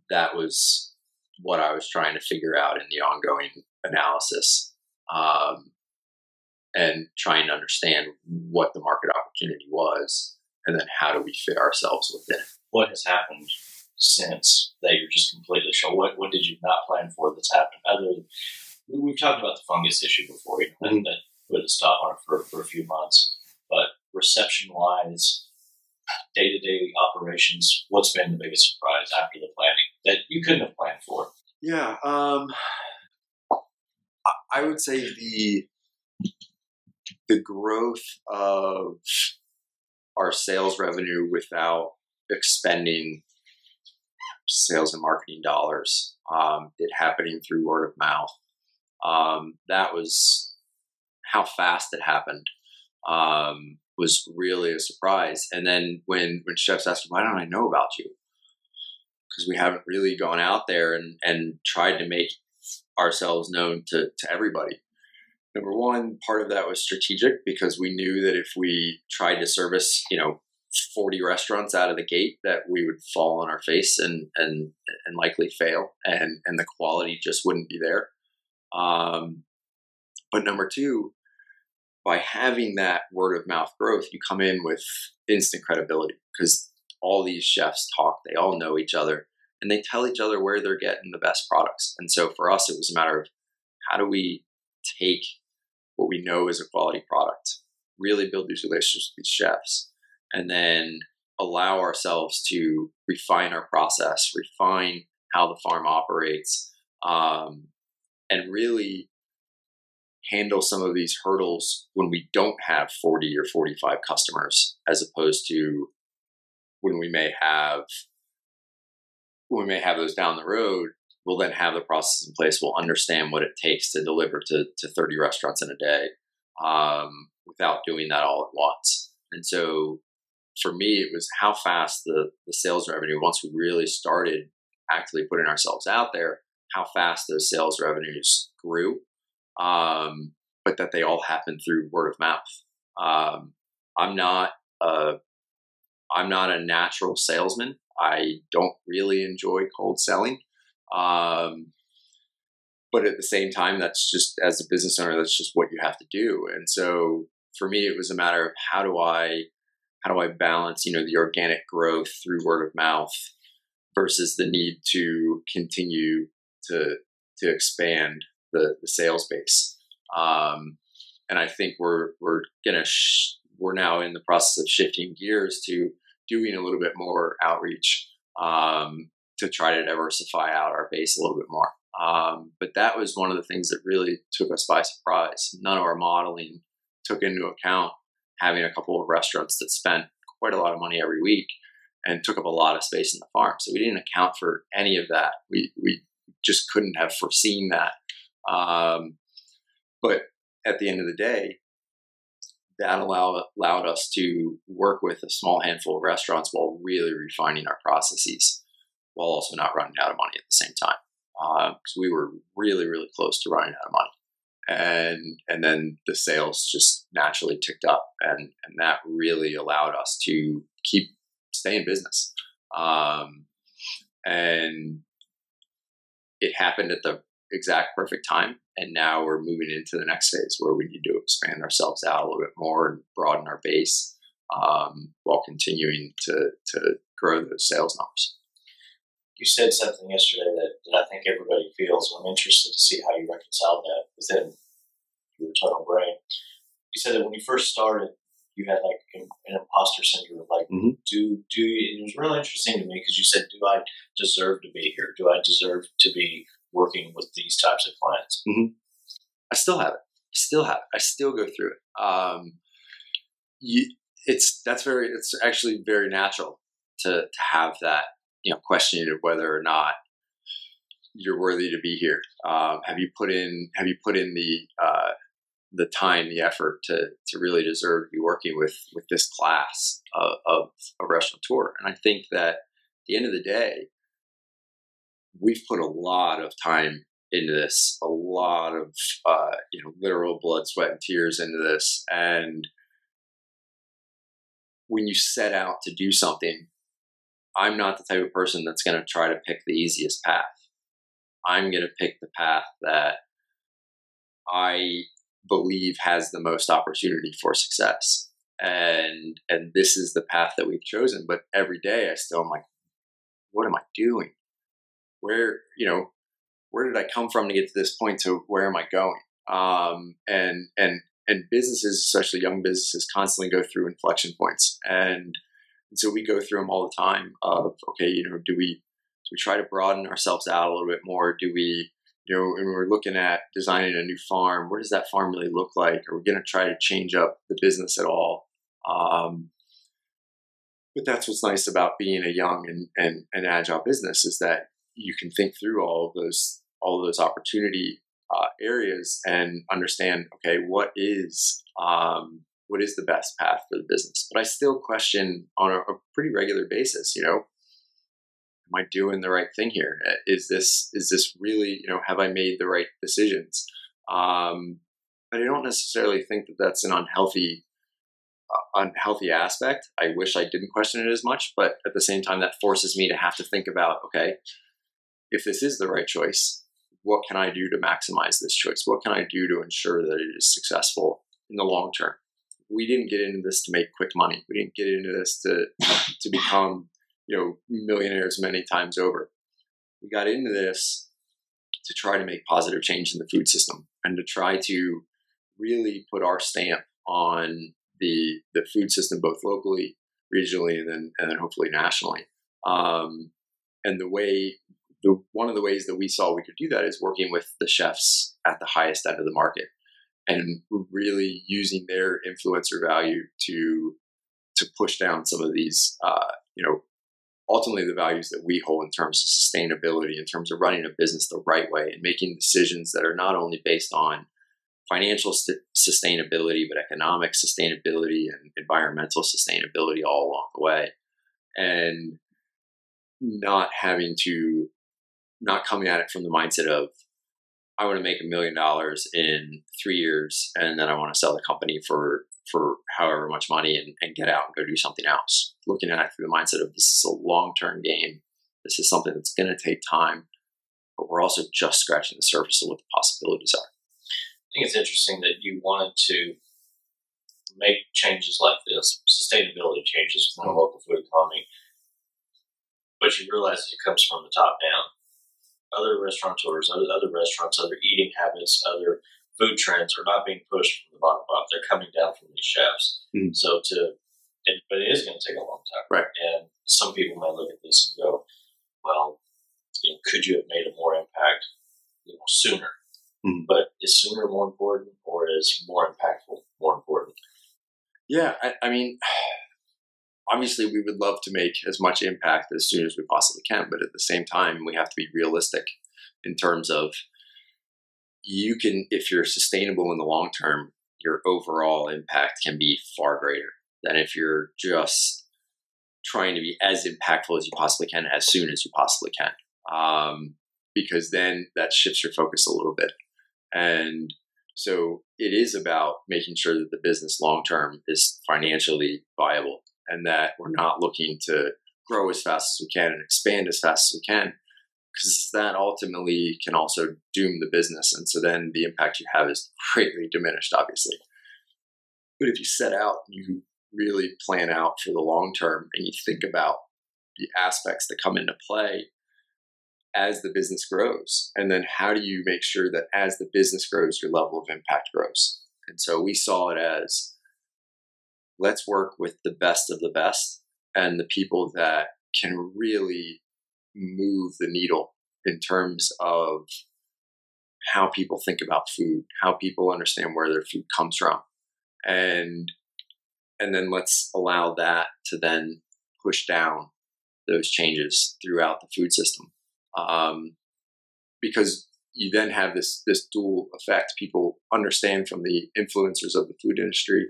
that was what I was trying to figure out in the ongoing analysis, and trying to understand what the market opportunity was, and then how do we fit ourselves within it. What has happened since that you're just completely show? What did you not plan for that's happened? We've talked about the fungus issue before, that put a stop on it for a few months. But reception-wise, day-to-day operations, what's been the biggest surprise after the planning that you couldn't have planned for? Yeah, I would say the growth of our sales revenue without expending sales and marketing dollars, it happening through word of mouth. That was how fast it happened. Was really a surprise. And then when chefs asked, why don't I know about you? Because we haven't really gone out there and tried to make ourselves known to everybody. Number one, part of that was strategic because we knew that if we tried to service, 40 restaurants out of the gate, that we would fall on our face and likely fail, and the quality just wouldn't be there. But number two, by having that word of mouth growth, you come in with instant credibility because all these chefs talk, they all know each other, and they tell each other where they're getting the best products. And so for us, it was a matter of how do we take what we know is a quality product, really build these relationships with these chefs, and then allow ourselves to refine our process, refine how the farm operates, and really handle some of these hurdles when we don't have 40 or 45 customers, as opposed to when we may have those down the road. We'll then have the process in place. We'll understand what it takes to deliver to 30 restaurants in a day, without doing that all at once. And so for me, it was how fast the sales revenue, once we really started actively putting ourselves out there, how fast those sales revenues grew, but that they all happened through word of mouth. I'm not a natural salesman. I don't really enjoy cold selling. But at the same time, that's just, as a business owner, that's just what you have to do. And so for me, it was a matter of how do I balance, the organic growth through word of mouth versus the need to continue to expand the sales base. And I think we're now in the process of shifting gears to doing a little bit more outreach, to try to diversify out our base a little bit more. But that was one of the things that really took us by surprise. None of our modeling took into account having a couple of restaurants that spent quite a lot of money every week and took up a lot of space in the farm. So we didn't account for any of that. We just couldn't have foreseen that. But at the end of the day, that allowed us to work with a small handful of restaurants while really refining our processes, while also not running out of money at the same time. Because we were really, really close to running out of money. And then the sales just naturally ticked up, and that really allowed us to stay in business. And it happened at the exact perfect time. And now we're moving into the next phase where we need to expand ourselves out a little bit more and broaden our base, while continuing to grow those sales numbers. You said something yesterday that I think everybody feels. I'm interested to see how you reconcile that within your internal brain. You said that when you first started, you had like an imposter syndrome. Like, do it was really interesting to me because you said, do I deserve to be here? Do I deserve to be working with these types of clients? Mm-hmm. I still have it. I still go through it. It's actually very natural to have that, questioning of whether or not you're worthy to be here. Have you put in the time, the effort to really deserve to be working with this class of a restaurateur? And I think that at the end of the day, we've put a lot of time into this, a lot of literal blood, sweat, and tears into this. And when you set out to do something, I'm not the type of person that's going to try to pick the easiest path. I'm going to pick the path that I believe has the most opportunity for success. And this is the path that we've chosen. But every day I still am like, what am I doing? where did I come from to get to this point? To where am I going? And businesses, especially young businesses, constantly go through inflection points, and so we go through them all the time. Of okay, do we try to broaden ourselves out a little bit more? Do we, and we're looking at designing a new farm. What does that farm really look like? Are we going to try to change up the business at all? But that's what's nice about being a young and agile business, is that you can think through all of those opportunity areas and understand, okay, what is the best path for the business? But I still question on a pretty regular basis, am I doing the right thing here? Is this really, have I made the right decisions? But I don't necessarily think that that's an unhealthy aspect. I wish I didn't question it as much, but at the same time, that forces me to have to think about, okay, if this is the right choice, what can I do to maximize this choice? What can I do to ensure that it is successful in the long term? We didn't get into this to make quick money. We didn't get into this to become, millionaires many times over. We got into this to try to make positive change in the food system and to try to really put our stamp on the food system, both locally, regionally, and then hopefully nationally. And one of the ways that we saw we could do that is working with the chefs at the highest end of the market and really using their influencer value to push down some of these, ultimately the values that we hold in terms of sustainability, in terms of running a business the right way and making decisions that are not only based on financial sustainability, but economic sustainability and environmental sustainability all along the way. And not coming at it from the mindset of, I want to make $1 million in 3 years, and then I want to sell the company for however much money and get out and go do something else. Looking at it through the mindset of, this is a long-term game. This is something that's going to take time, but we're also just scratching the surface of what the possibilities are. I think it's interesting that you wanted to make changes like this, sustainability changes from the local food economy, but you realize it comes from the top down. Other restaurateurs, other restaurants, other eating habits, other food trends are not being pushed from the bottom up. They're coming down from the chefs. Mm-hmm. But it is going to take a long time. Right. And some people may look at this and go, well, could you have made a more impact sooner? Mm-hmm. But is sooner more important, or is more impactful more important? Yeah, I mean, obviously we would love to make as much impact as soon as we possibly can, but at the same time, we have to be realistic in terms of, if you're sustainable in the long term, your overall impact can be far greater than if you're just trying to be as impactful as you possibly can as soon as you possibly can. Because then that shifts your focus a little bit. And so it is about making sure that the business long term is financially viable, and that we're not looking to grow as fast as we can and expand as fast as we can, because that ultimately can also doom the business. And so then the impact you have is greatly diminished, obviously. But if you set out and you really plan out for the long term and you think about the aspects that come into play as the business grows, and then how do you make sure that as the business grows, your level of impact grows? And so we saw it as, let's work with the best of the best and the people that can really move the needle in terms of how people think about food, how people understand where their food comes from. And then let's allow that to then push down those changes throughout the food system. Because you then have this dual effect. People understand from the influencers of the food industry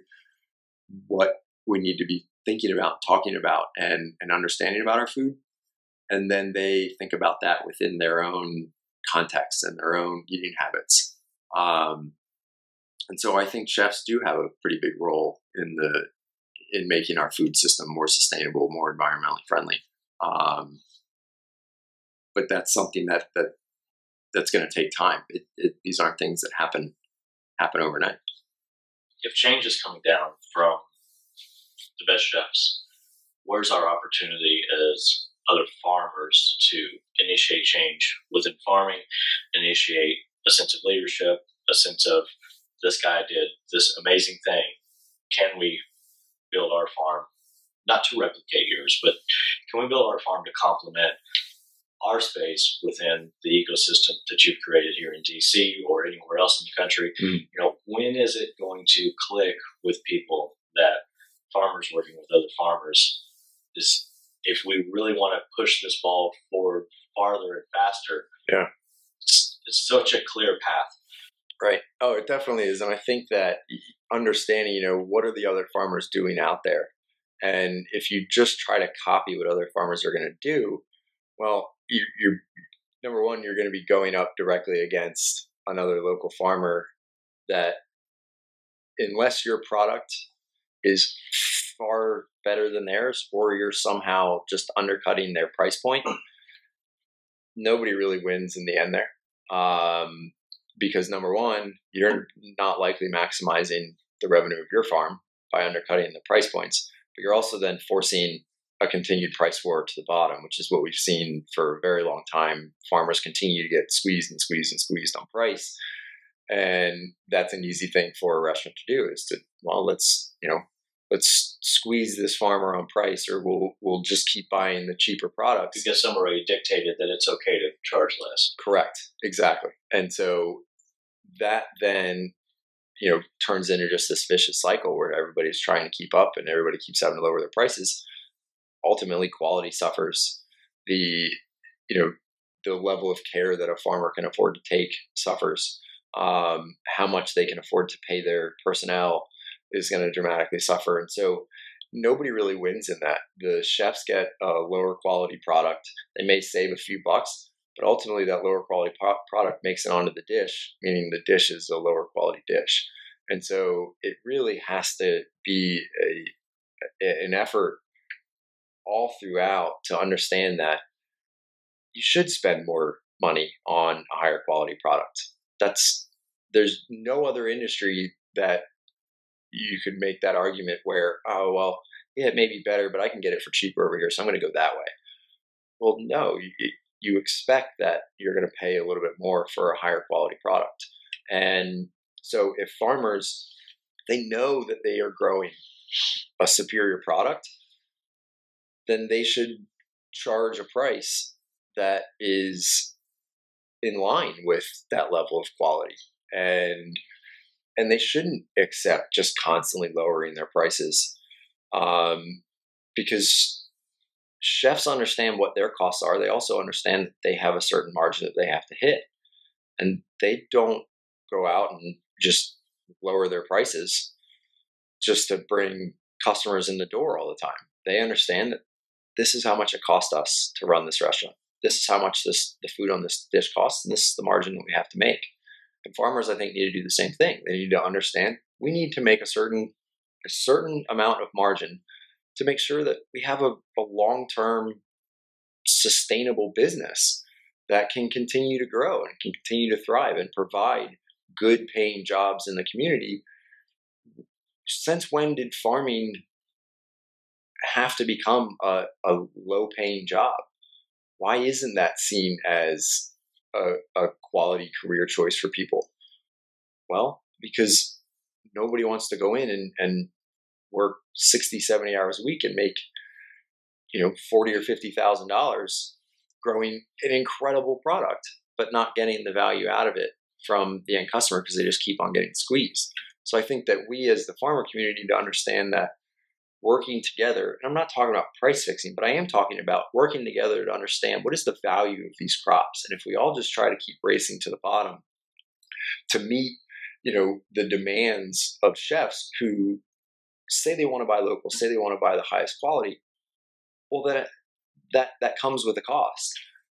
what we need to be thinking about, talking about, and understanding about our food. And then they think about that within their own context and their own eating habits. And so I think chefs do have a pretty big role in making our food system more sustainable, more environmentally friendly. But that's something that's going to take time. These aren't things that happen overnight. If change is coming down from the best chefs, where's our opportunity as other farmers to initiate change within farming, initiate a sense of leadership, a sense of this guy did this amazing thing. Can we build our farm, not to replicate yours, but can we build our farm to complement our space within the ecosystem that you've created here in DC or anywhere else in the country? You know, when is it going to click with people that farmers working with other farmers is, if we really want to push this ball forward farther and faster, it's such a clear path. Right. Oh, it definitely is. And I think that understanding, what are the other farmers doing out there? And if you just try to copy what other farmers are going to do, well, you're number one, you're going to be going up directly against another local farmer that, unless your product is far better than theirs, or you're somehow just undercutting their price point, nobody really wins in the end there. Because number one, you're not likely maximizing the revenue of your farm by undercutting the price points, but you're also then forcing a continued price war to the bottom, which is what we've seen for a very long time. Farmers continue to get squeezed and squeezed and squeezed on price. And that's an easy thing for a restaurant to do, is to, well, let's squeeze this farmer on price, or we'll just keep buying the cheaper products. Because some already dictated that it's okay to charge less. Correct. Exactly. And so that then, turns into just this vicious cycle where everybody's trying to keep up and everybody keeps having to lower their prices. Ultimately, quality suffers. The level of care that a farmer can afford to take suffers. How much they can afford to pay their personnel is going to dramatically suffer. And so nobody really wins in that. The chefs get a lower quality product. They may save a few bucks, but ultimately that lower quality product makes it onto the dish, meaning the dish is a lower quality dish. And so it really has to be an effort all throughout to understand that you should spend more money on a higher quality product. There's no other industry that you could make that argument where, oh, well, yeah, it may be better, but I can get it for cheaper over here, so I'm going to go that way. Well, no, you expect that you're going to pay a little bit more for a higher quality product. And so if farmers, they know that they are growing a superior product, then they should charge a price that is in line with that level of quality. And they shouldn't accept just constantly lowering their prices, because chefs understand what their costs are. They also understand that they have a certain margin that they have to hit, and they don't go out and just lower their prices just to bring customers in the door all the time. They understand that this is how much it costs us to run this restaurant. This is how much the food on this dish costs, and this is the margin that we have to make. And farmers, I think, need to do the same thing. They need to understand we need to make a certain amount of margin to make sure that we have a long-term sustainable business that can continue to grow and can continue to thrive and provide good paying jobs in the community. Since when did farming have to become a low paying job? Why isn't that seen as a quality career choice for people? Well, because nobody wants to go in and work 60, 70 hours a week and make, $40,000 or $50,000 growing an incredible product, but not getting the value out of it from the end customer because they just keep on getting squeezed. So I think that we as the farmer community need to understand that working together, and I'm not talking about price fixing, but I am talking about working together to understand what is the value of these crops. And if we all just try to keep racing to the bottom to meet, the demands of chefs who say they want to buy local, say they want to buy the highest quality, well, then that comes with a cost.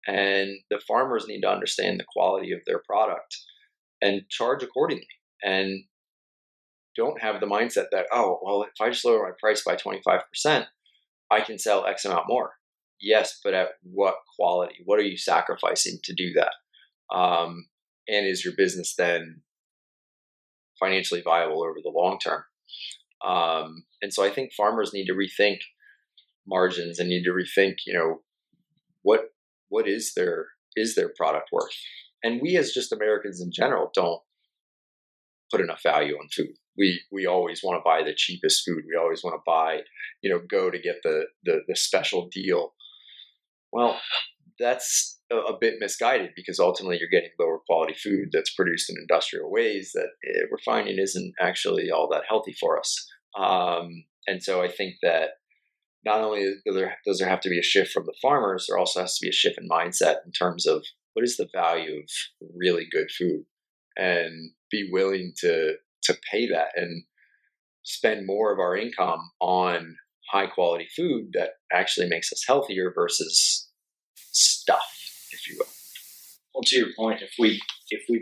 And the farmers need to understand the quality of their product and charge accordingly. And don't have the mindset that, oh, well, if I just lower my price by 25%, I can sell X amount more. Yes, but at what quality? What are you sacrificing to do that? And is your business then financially viable over the long term? And so I think farmers need to rethink margins and need to rethink, what what is their product worth? And we as just Americans in general don't put enough value on food. We always want to buy the cheapest food. We always want to buy, go to get the special deal. Well, that's a bit misguided, because ultimately you're getting lower quality food that's produced in industrial ways that we're finding isn't actually all that healthy for us. And so I think that not only does there have to be a shift from the farmers, there also has to be a shift in mindset in terms of what is the value of really good food, and be willing to pay that and spend more of our income on high quality food that actually makes us healthier versus stuff, if you will. Well, to your point, if we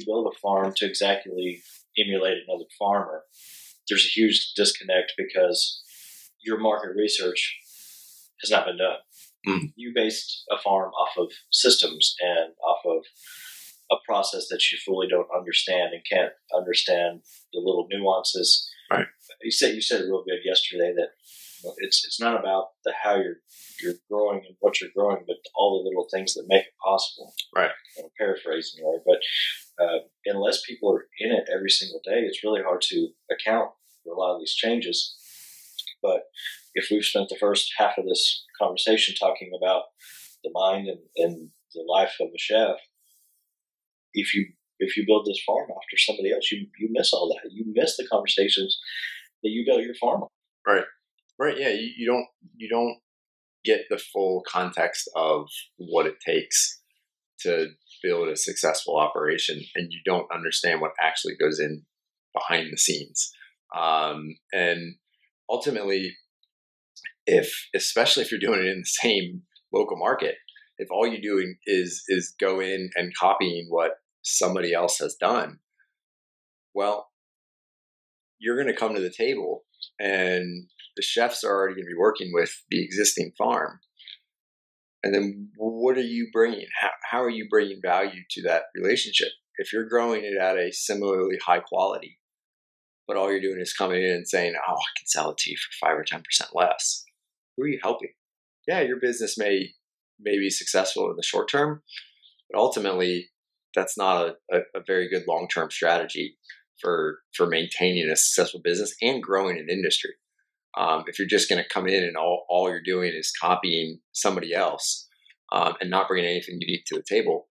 build a farm to exactly emulate another farmer, there's a huge disconnect because your market research has not been done. Mm. You based a farm off of systems and off of a process that you fully don't understand and can't understand the little nuances. Right. You said it real good yesterday that it's not about the how you're growing and what you're growing, but all the little things that make it possible. Right. I'm paraphrasing, right? But unless people are in it every single day, it's really hard to account for a lot of these changes. But if we've spent the first half of this conversation talking about the mind and the life of a chef, if you build this farm after somebody else, you miss all that. You miss the conversations that you built your farm on. Right. Yeah. You don't get the full context of what it takes to build a successful operation, and you don't understand what actually goes in behind the scenes. And ultimately, especially if you're doing it in the same local market, if all you're doing is go in and copying what somebody else has done, well, you're going to come to the table and the chefs are already going to be working with the existing farm. And then what are you bringing? How are you bringing value to that relationship? If you're growing it at a similarly high quality, but all you're doing is coming in and saying, oh, I can sell it to you for 5 or 10% less, who are you helping? Yeah, your business may be successful in the short term, but ultimately that's not a very good long-term strategy for maintaining a successful business and growing an industry. If you're just going to come in and all you're doing is copying somebody else and not bringing anything unique to the table,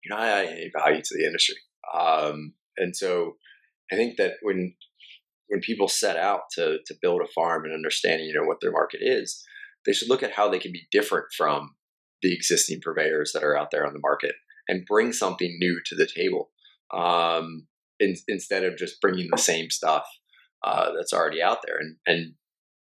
you're not adding any value to the industry. And so I think that when people set out to build a farm and understanding, what their market is, they should look at how they can be different from the existing purveyors that are out there on the market and bring something new to the table, instead of just bringing the same stuff that's already out there, and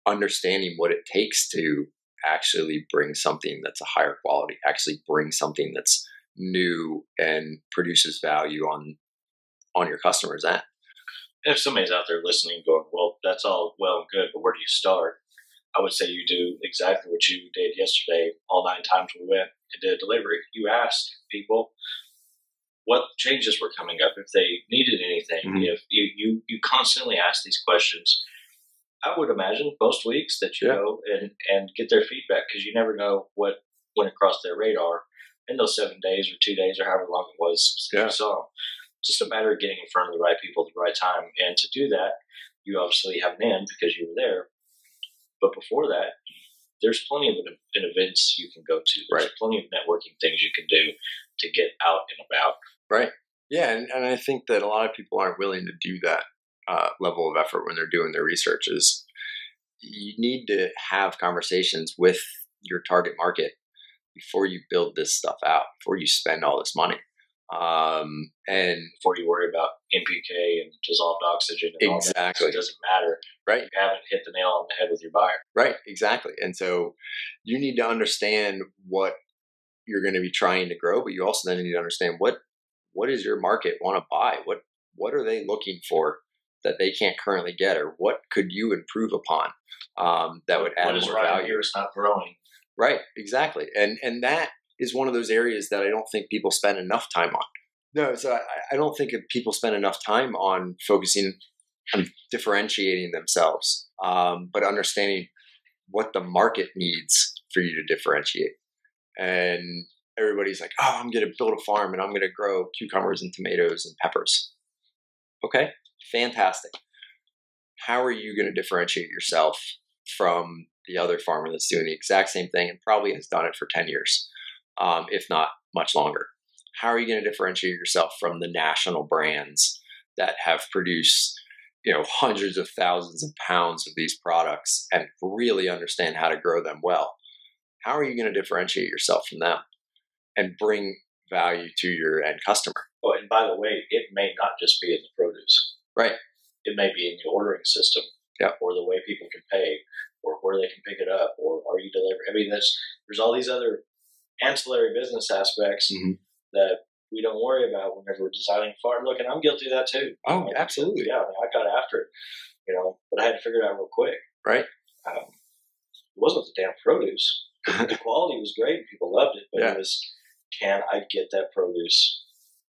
understanding what it takes to actually bring something that's a higher quality, actually bring something that's new and produces value on your customers' end. If somebody's out there listening going, well, that's all well and good, but where do you start? I would say you do exactly what you did yesterday. All 9 times we went and did a delivery. You asked people what changes were coming up, if they needed anything. Mm-hmm. If you constantly ask these questions. I would imagine most weeks that you go and get their feedback, because you never know what went across their radar in those 7 days or 2 days or however long it was since you saw them. Just a matter of getting in front of the right people at the right time. And to do that, you obviously have an in because you were there. But before that, there's plenty of events you can go to. There's plenty of networking things you can do to get out and about. Right. Yeah. And I think that a lot of people aren't willing to do that level of effort when they're doing their research. Is you need to have conversations with your target market before you build this stuff out, before you spend all this money. And before you worry about NPK and dissolved oxygen and exactly. all that, it doesn't matter. Right. You haven't hit the nail on the head with your buyer. Right. Exactly. And so you need to understand what you're going to be trying to grow, but you also then need to understand what does your market want to buy? What are they looking for that they can't currently get, or what could you improve upon that would add more value? Here is not growing. Right. Exactly. And that is one of those areas that I don't think people spend enough time on. No, so I don't think people spend enough time on focusing on differentiating themselves, but understanding what the market needs for you to differentiate. And everybody's like, oh, I'm going to build a farm and I'm going to grow cucumbers and tomatoes and peppers. Okay, fantastic. How are you going to differentiate yourself from the other farmer that's doing the exact same thing and probably has done it for 10 years, if not much longer? How are you going to differentiate yourself from the national brands that have produced, hundreds of thousands of pounds of these products and really understand how to grow them well? How are you going to differentiate yourself from them and bring value to your end customer? Oh, and by the way, it may not just be in the produce. Right. It may be in the ordering system, or the way people can pay, or where they can pick it up, or are you delivering? I mean, there's all these other ancillary business aspects that we don't worry about whenever we're designing farm. Look, and I'm guilty of that too. Oh, absolutely. Yeah, I mean, I got after it, but I had to figure it out real quick. Right. It wasn't the damn produce. The quality was great. People loved it, but it was, can I get that produce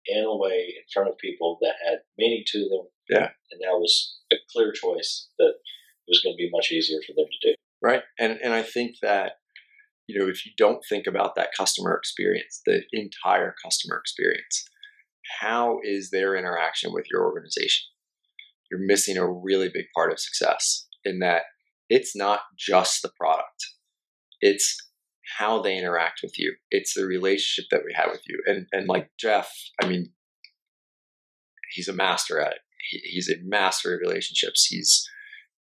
in a way in front of people that had meaning to them? Yeah. And that was a clear choice that it was going to be much easier for them to do. Right. And I think that, if you don't think about that customer experience, the entire customer experience, how is their interaction with your organization? You're missing a really big part of success in that it's not just the product. It's how they interact with you. It's the relationship that we have with you. And like Jeff, I mean, he's a master at it. He's a master of relationships. He's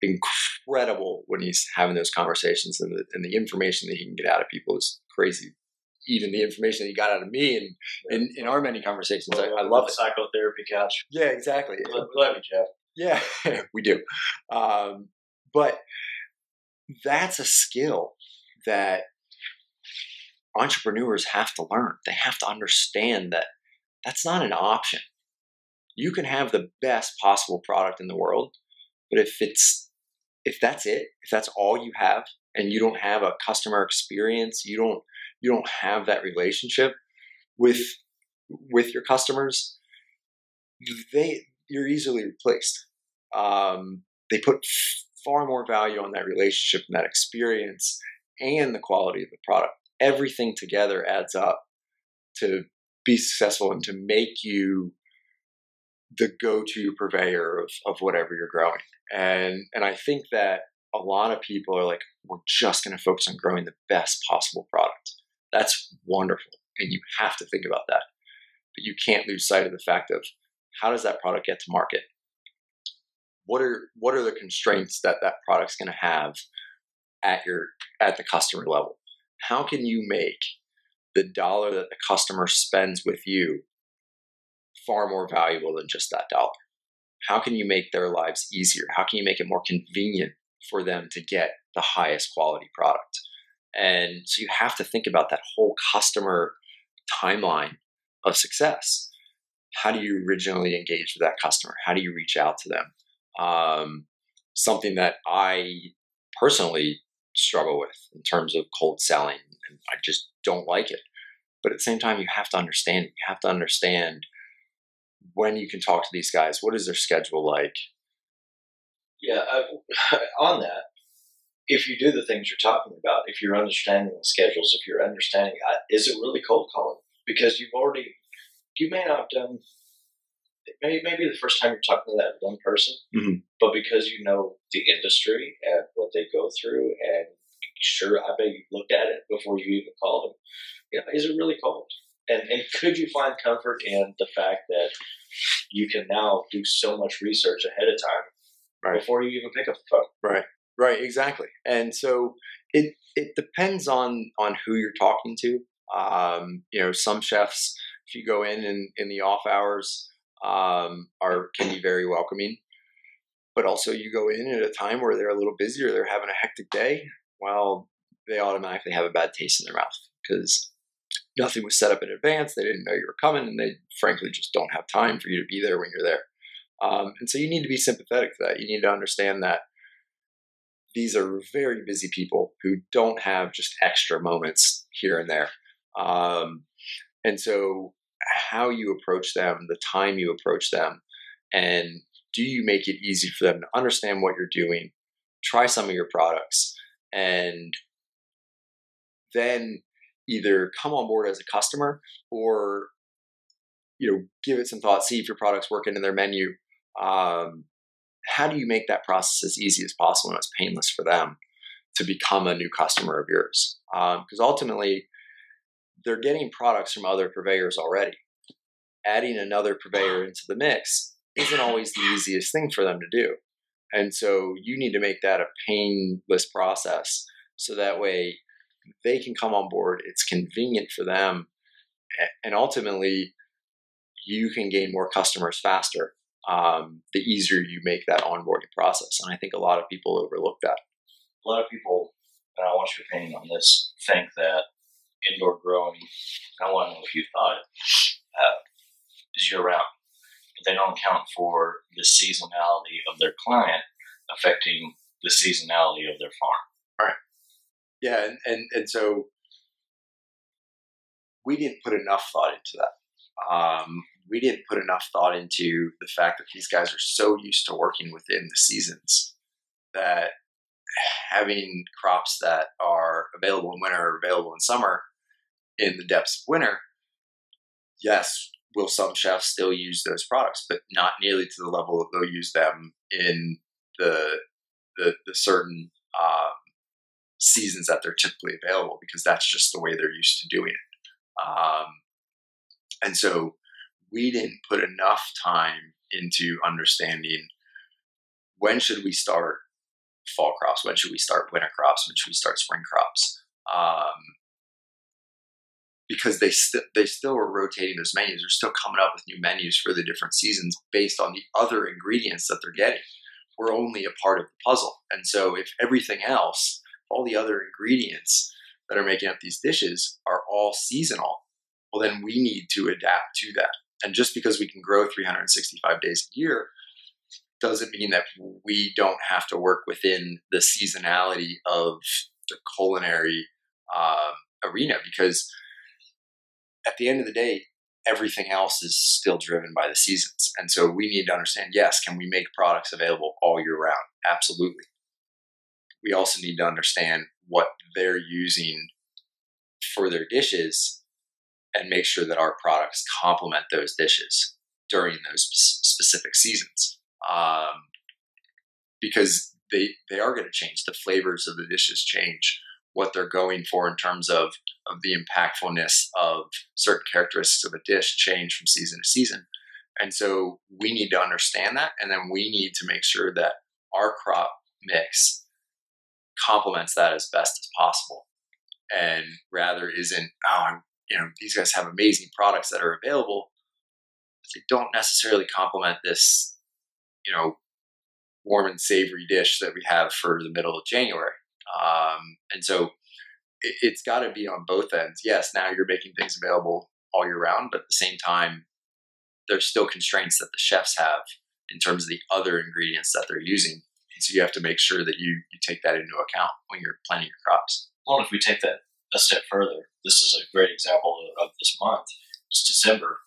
incredible when he's having those conversations, and the information that he can get out of people is crazy. Even the information that he got out of me in our many conversations, I love it. Psychotherapy couch. Yeah, exactly. Love you, Jeff. Yeah, we do. But that's a skill that entrepreneurs have to learn. They have to understand that that's not an option. You can have the best possible product in the world, but if that's it, if that's all you have, and you don't have a customer experience, you don't have that relationship with your customers, you're easily replaced. They put far more value on that relationship and that experience and the quality of the product. Everything together adds up to be successful and to make you the go-to purveyor of whatever you're growing. And I think that a lot of people are like, we're just going to focus on growing the best possible product. That's wonderful. And you have to think about that. But you can't lose sight of the fact of, how does that product get to market? What are the constraints that product's going to have at the customer level? How can you make the dollar that the customer spends with you far more valuable than just that dollar? How can you make their lives easier? How can you make it more convenient for them to get the highest quality product? And so you have to think about that whole customer timeline of success. How do you originally engage with that customer? How do you reach out to them? Something that I personally struggle with in terms of cold selling, and I just don't like it. But at the same time, you have to understand it. You have to understand when you can talk to these guys. What is their schedule like? Yeah, on that, if you do the things you're talking about, if you're understanding the schedules, if you're understanding, is it really cold calling? Because you may not have done, maybe the first time you're talking to that one person, but because you know the industry and what they go through, and sure, I bet you looked at it before you even called them. Is it really cold? And could you find comfort in the fact that you can now do so much research ahead of time before you even pick up the phone? Right, exactly. And so it depends on who you're talking to. Some chefs, if you go in the off hours, can be very welcoming. But also you go in at a time where they're a little busy or they're having a hectic day, well, they automatically have a bad taste in their mouth because nothing was set up in advance. They didn't know you were coming, and they frankly just don't have time for you to be there when you're there. And so you need to be sympathetic to that. You need to understand that these are very busy people who don't have just extra moments here and there. And so how you approach them, the time you approach them, and do you make it easy for them to understand what you're doing, try some of your products, and then either come on board as a customer or, give it some thought, see if your product's working in their menu. How do you make that process as easy as possible and as painless for them to become a new customer of yours? Because ultimately, they're getting products from other purveyors already. Adding another purveyor into the mix isn't always the easiest thing for them to do. And so you need to make that a painless process so that way they can come on board. It's convenient for them. And ultimately, you can gain more customers faster the easier you make that onboarding process. And I think a lot of people overlook that. A lot of people, and I want your opinion on this, think that indoor growing, I want to know if you thought it, is year round. But they don't account for the seasonality of their client affecting the seasonality of their farm. Right. Yeah. And so we didn't put enough thought into that. We didn't put enough thought into the fact that these guys are so used to working within the seasons that having crops that are available in winter or available in summer in the depths of winter, yes, will some chefs still use those products, but not nearly to the level that they'll use them in the certain seasons that they're typically available, because that's just the way they're used to doing it. And so we didn't put enough time into understanding when should we start fall crops, when should we start winter crops, when should we start spring crops, because they still were rotating those menus. They're still coming up with new menus for the different seasons based on the other ingredients that they're getting. We're only a part of the puzzle. And so if everything else, all the other ingredients that are making up these dishes are all seasonal, well, then we need to adapt to that. And just because we can grow 365 days a year doesn't mean that we don't have to work within the seasonality of the culinary arena, because at the end of the day, everything else is still driven by the seasons. And so we need to understand, yes, can we make products available all year round? Absolutely. We also need to understand what they're using for their dishes and make sure that our products complement those dishes during those specific seasons. Because they are going to change. The flavors of the dishes change. What they're going for in terms of the impactfulness of certain characteristics of a dish change from season to season. And so we need to understand that. And then we need to make sure that our crop mix complements that as best as possible. And rather isn't, these guys have amazing products that are available, but they don't necessarily complement this, warm and savory dish that we have for the middle of January. And so it's got to be on both ends. Yes, now you're making things available all year round, but at the same time, there's still constraints that the chefs have in terms of the other ingredients that they're using. And so you have to make sure that you take that into account when you're planting your crops. Well, if we take that a step further, this is a great example of this month. It's December.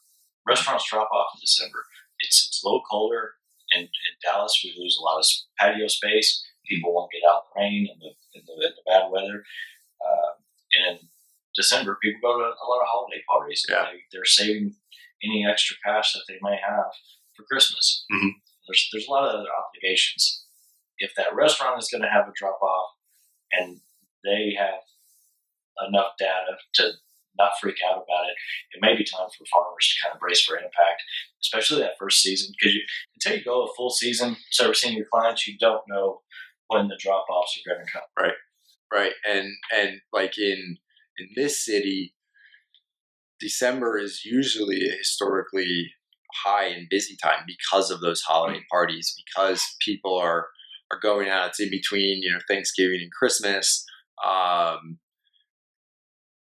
Restaurants drop off in December. It's a little colder. In Dallas, we lose a lot of patio space. People won't get out in the rain and the bad weather. And in December, people go to a lot of holiday parties. Yeah. They're saving any extra cash that they may have for Christmas. Mm-hmm. There's a lot of other obligations. If that restaurant is going to have a drop off and they have enough data to not freak out about it, it may be time for farmers to kind of brace for impact, especially that first season, because until you go a full season servicing your clients, you don't know when the drop-offs are going to come. Right. And like in this city, December is usually a historically high and busy time because of those holiday parties, because people are going out. It's in between, Thanksgiving and Christmas.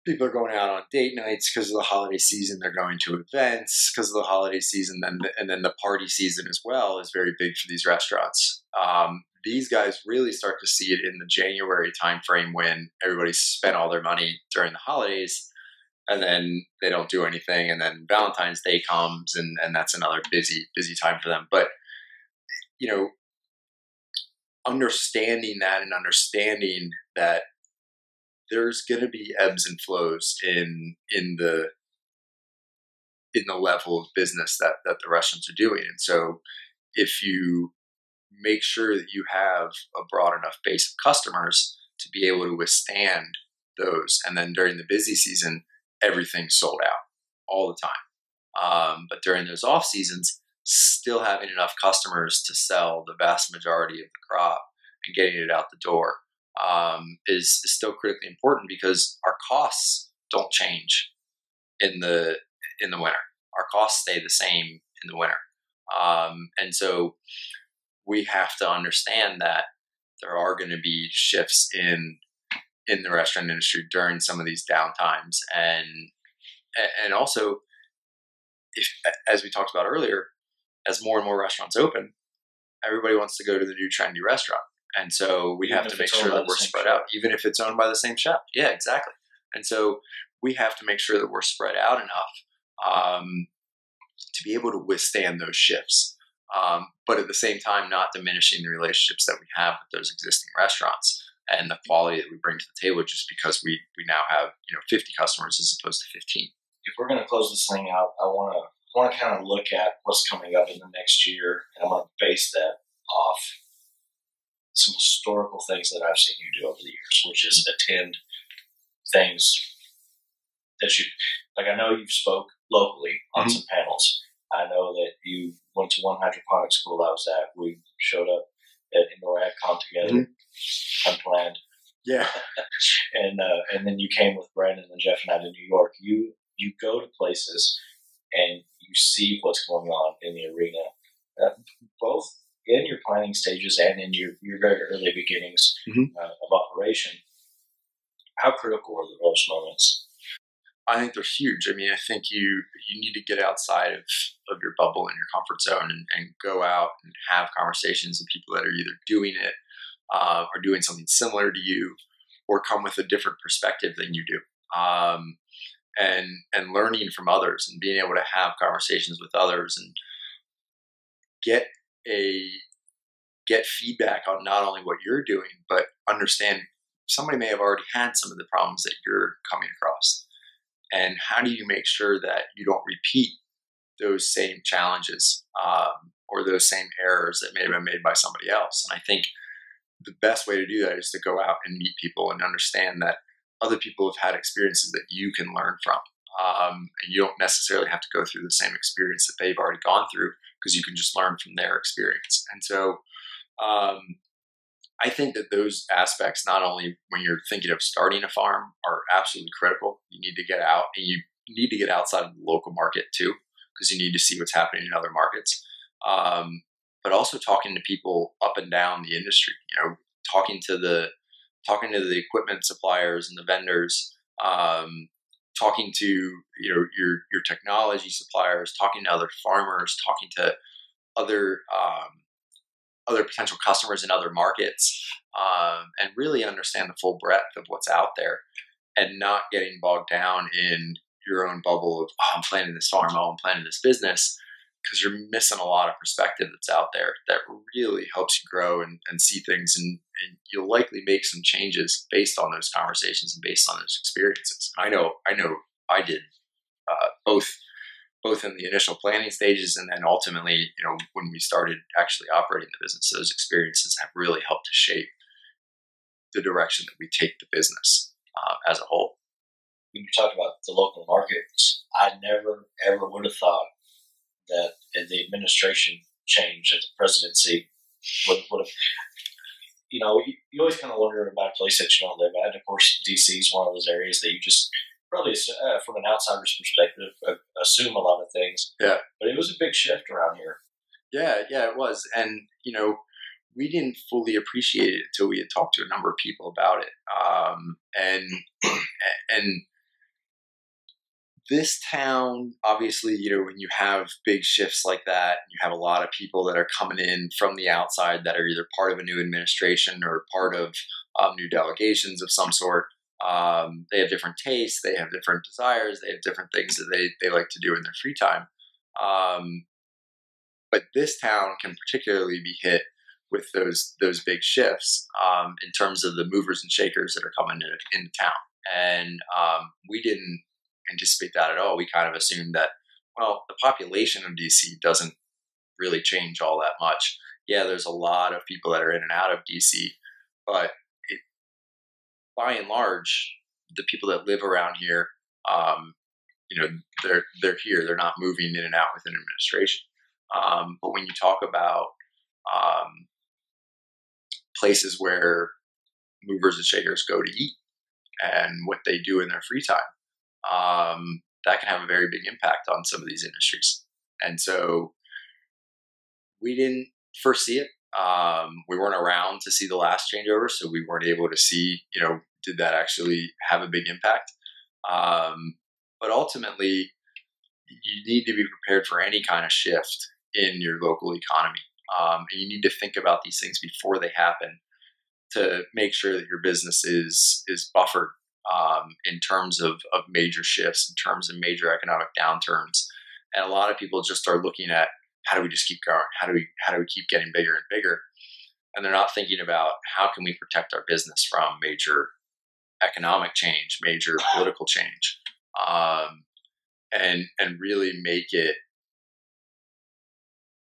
People are going out on date nights because of the holiday season. They're going to events because of the holiday season. And then the party season as well is very big for these restaurants. These guys really start to see it in the January timeframe when everybody's spent all their money during the holidays, and then they don't do anything. And then Valentine's Day comes, and that's another busy time for them. But, understanding that and understanding that there's going to be ebbs and flows in the level of business that the restaurants are doing. And so if you make sure that you have a broad enough base of customers to be able to withstand those, and then during the busy season, everything's sold out all the time. But during those off seasons, still having enough customers to sell the vast majority of the crop and getting it out the door is still critically important, because our costs don't change in the winter. Our costs stay the same in the winter. And so we have to understand that there are going to be shifts in the restaurant industry during some of these downtimes. And also, if, as we talked about earlier, as more and more restaurants open, everybody wants to go to the new trendy restaurant. And so we have to make sure that we're spread out, even if it's owned by the same chef. Yeah, exactly. And so we have to make sure that we're spread out enough to be able to withstand those shifts. But at the same time, not diminishing the relationships that we have with those existing restaurants and the quality that we bring to the table, just because we now have 50 customers as opposed to 15. If we're going to close this thing out, I want to kind of look at what's coming up in the next year, and I'm going to base that off some historical things that I've seen you do over the years, which is attend things that you like. I know you've spoke locally on some panels. I know that you went to one hydroponic school I was at. We showed up at Indoor AgCon together, unplanned. Yeah. And then you came with Brandon and Jeff and I to New York. You go to places and you see what's going on in the arena, both in your planning stages and in your very early beginnings of operation. How critical are those moments? I think they're huge. I mean, I think you need to get outside of your bubble and your comfort zone and go out and have conversations with people that are either doing it or doing something similar to you, or come with a different perspective than you do. And learning from others and being able to have conversations with others and get feedback on not only what you're doing, but understand somebody may have already had some of the problems that you're coming across. And how do you make sure that you don't repeat those same challenges or those same errors that may have been made by somebody else? And I think the best way to do that is to go out and meet people and understand that other people have had experiences that you can learn from. And you don't necessarily have to go through the same experience that they've already gone through, because you can just learn from their experience. And so I think that those aspects, not only when you're thinking of starting a farm, are absolutely critical. You need to get out, and you need to get outside of the local market too, because you need to see what's happening in other markets. But also talking to people up and down the industry, talking to the equipment suppliers and the vendors, talking to your technology suppliers, talking to other farmers, talking to other potential customers in other markets, and really understand the full breadth of what's out there, and not getting bogged down in your own bubble of, I'm planning this farm, I'm planning this business, because you're missing a lot of perspective that's out there that really helps you grow and see things, and you'll likely make some changes based on those conversations and based on those experiences. I know I did, both in the initial planning stages and then ultimately, when we started actually operating the business. Those experiences have really helped to shape the direction that we take the business as a whole. When you talk about the local markets, I never, ever would have thought that the administration change at the presidency would have, you always kind of wonder about a place that you don't live at. And of course, DC is one of those areas that you just probably, from an outsider's perspective, assume a lot of things. Yeah. But it was a big shift around here. Yeah, it was. And, we didn't fully appreciate it until we had talked to a number of people about it. And this town, obviously, when you have big shifts like that, you have a lot of people that are coming in from the outside that are either part of a new administration or part of new delegations of some sort. They have different tastes, they have different desires, they have different things that they like to do in their free time. But this town can particularly be hit with those big shifts in terms of the movers and shakers that are coming into town. And we didn't anticipate that at all. We kind of assumed that, well, the population of DC doesn't really change all that much. Yeah, there's a lot of people that are in and out of DC, but by and large, the people that live around here, they're here. They're not moving in and out within administration. But when you talk about places where movers and shakers go to eat and what they do in their free time, that can have a very big impact on some of these industries. And so we didn't foresee it. We weren't around to see the last changeover, so we weren't able to see, did that actually have a big impact? But ultimately, you need to be prepared for any kind of shift in your local economy. And you need to think about these things before they happen to make sure that your business is buffered in terms of major shifts, in terms of major economic downturns. And a lot of people just are looking at, how do we just keep going? How do we keep getting bigger and bigger? And they're not thinking about, how can we protect our business from major economic change, major political change, and really make it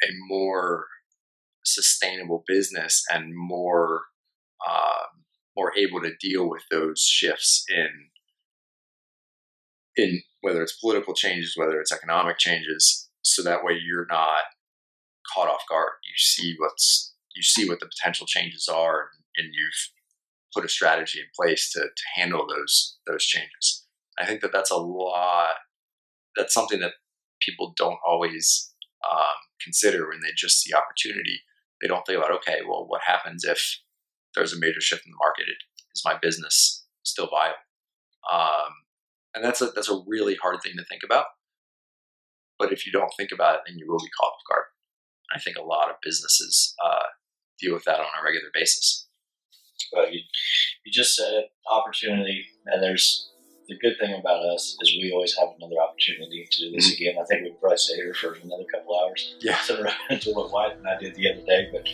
a more sustainable business and more able to deal with those shifts in whether it's political changes, whether it's economic changes, so that way you're not caught off guard. You see what the potential changes are, and you've put a strategy in place to handle those changes. I think that's something that people don't always consider when they just see opportunity. They don't think about, okay, well, what happens if there's a major shift in the market? Is my business still viable? And that's a really hard thing to think about. But if you don't think about it, then you will be caught off guard. I think a lot of businesses deal with that on a regular basis. Well, you just said it, opportunity, and there's the good thing about us is we always have another opportunity to do this again. I think we could probably stay here for another couple hours. Yeah. Similar to what Wyatt and I did the other day, but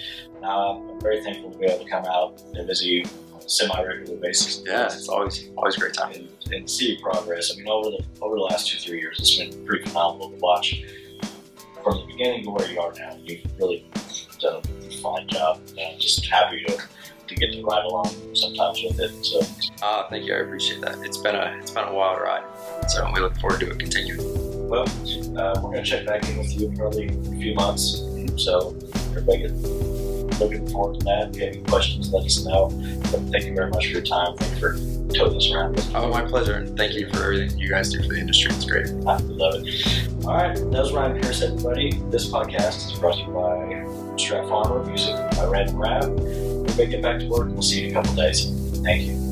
I'm very thankful to be able to come out and visit you on a semi-regular basis. Yeah, it's always a great time. And see your progress. I mean, over the last 2-3 years, it's been pretty phenomenal to watch from the beginning to where you are now. You've really done a fine job. I'm just happy to get to ride along sometimes with it. So, thank you. I appreciate that. It's been a wild ride. So we look forward to it continuing. Well, we're going to check back in with you probably in a few months. So everybody looking forward to that. If you have any questions, let us know. But thank you very much for your time. Thank you for toting us around. Oh, my pleasure. And thank you for everything you guys do for the industry. It's great. I love it. All right. That was Ryan Pierce, everybody. This podcast is brought to you by Bootstrap Farmer, music by Random Rap. Everybody get back to work. We'll see you in a couple days. Thank you.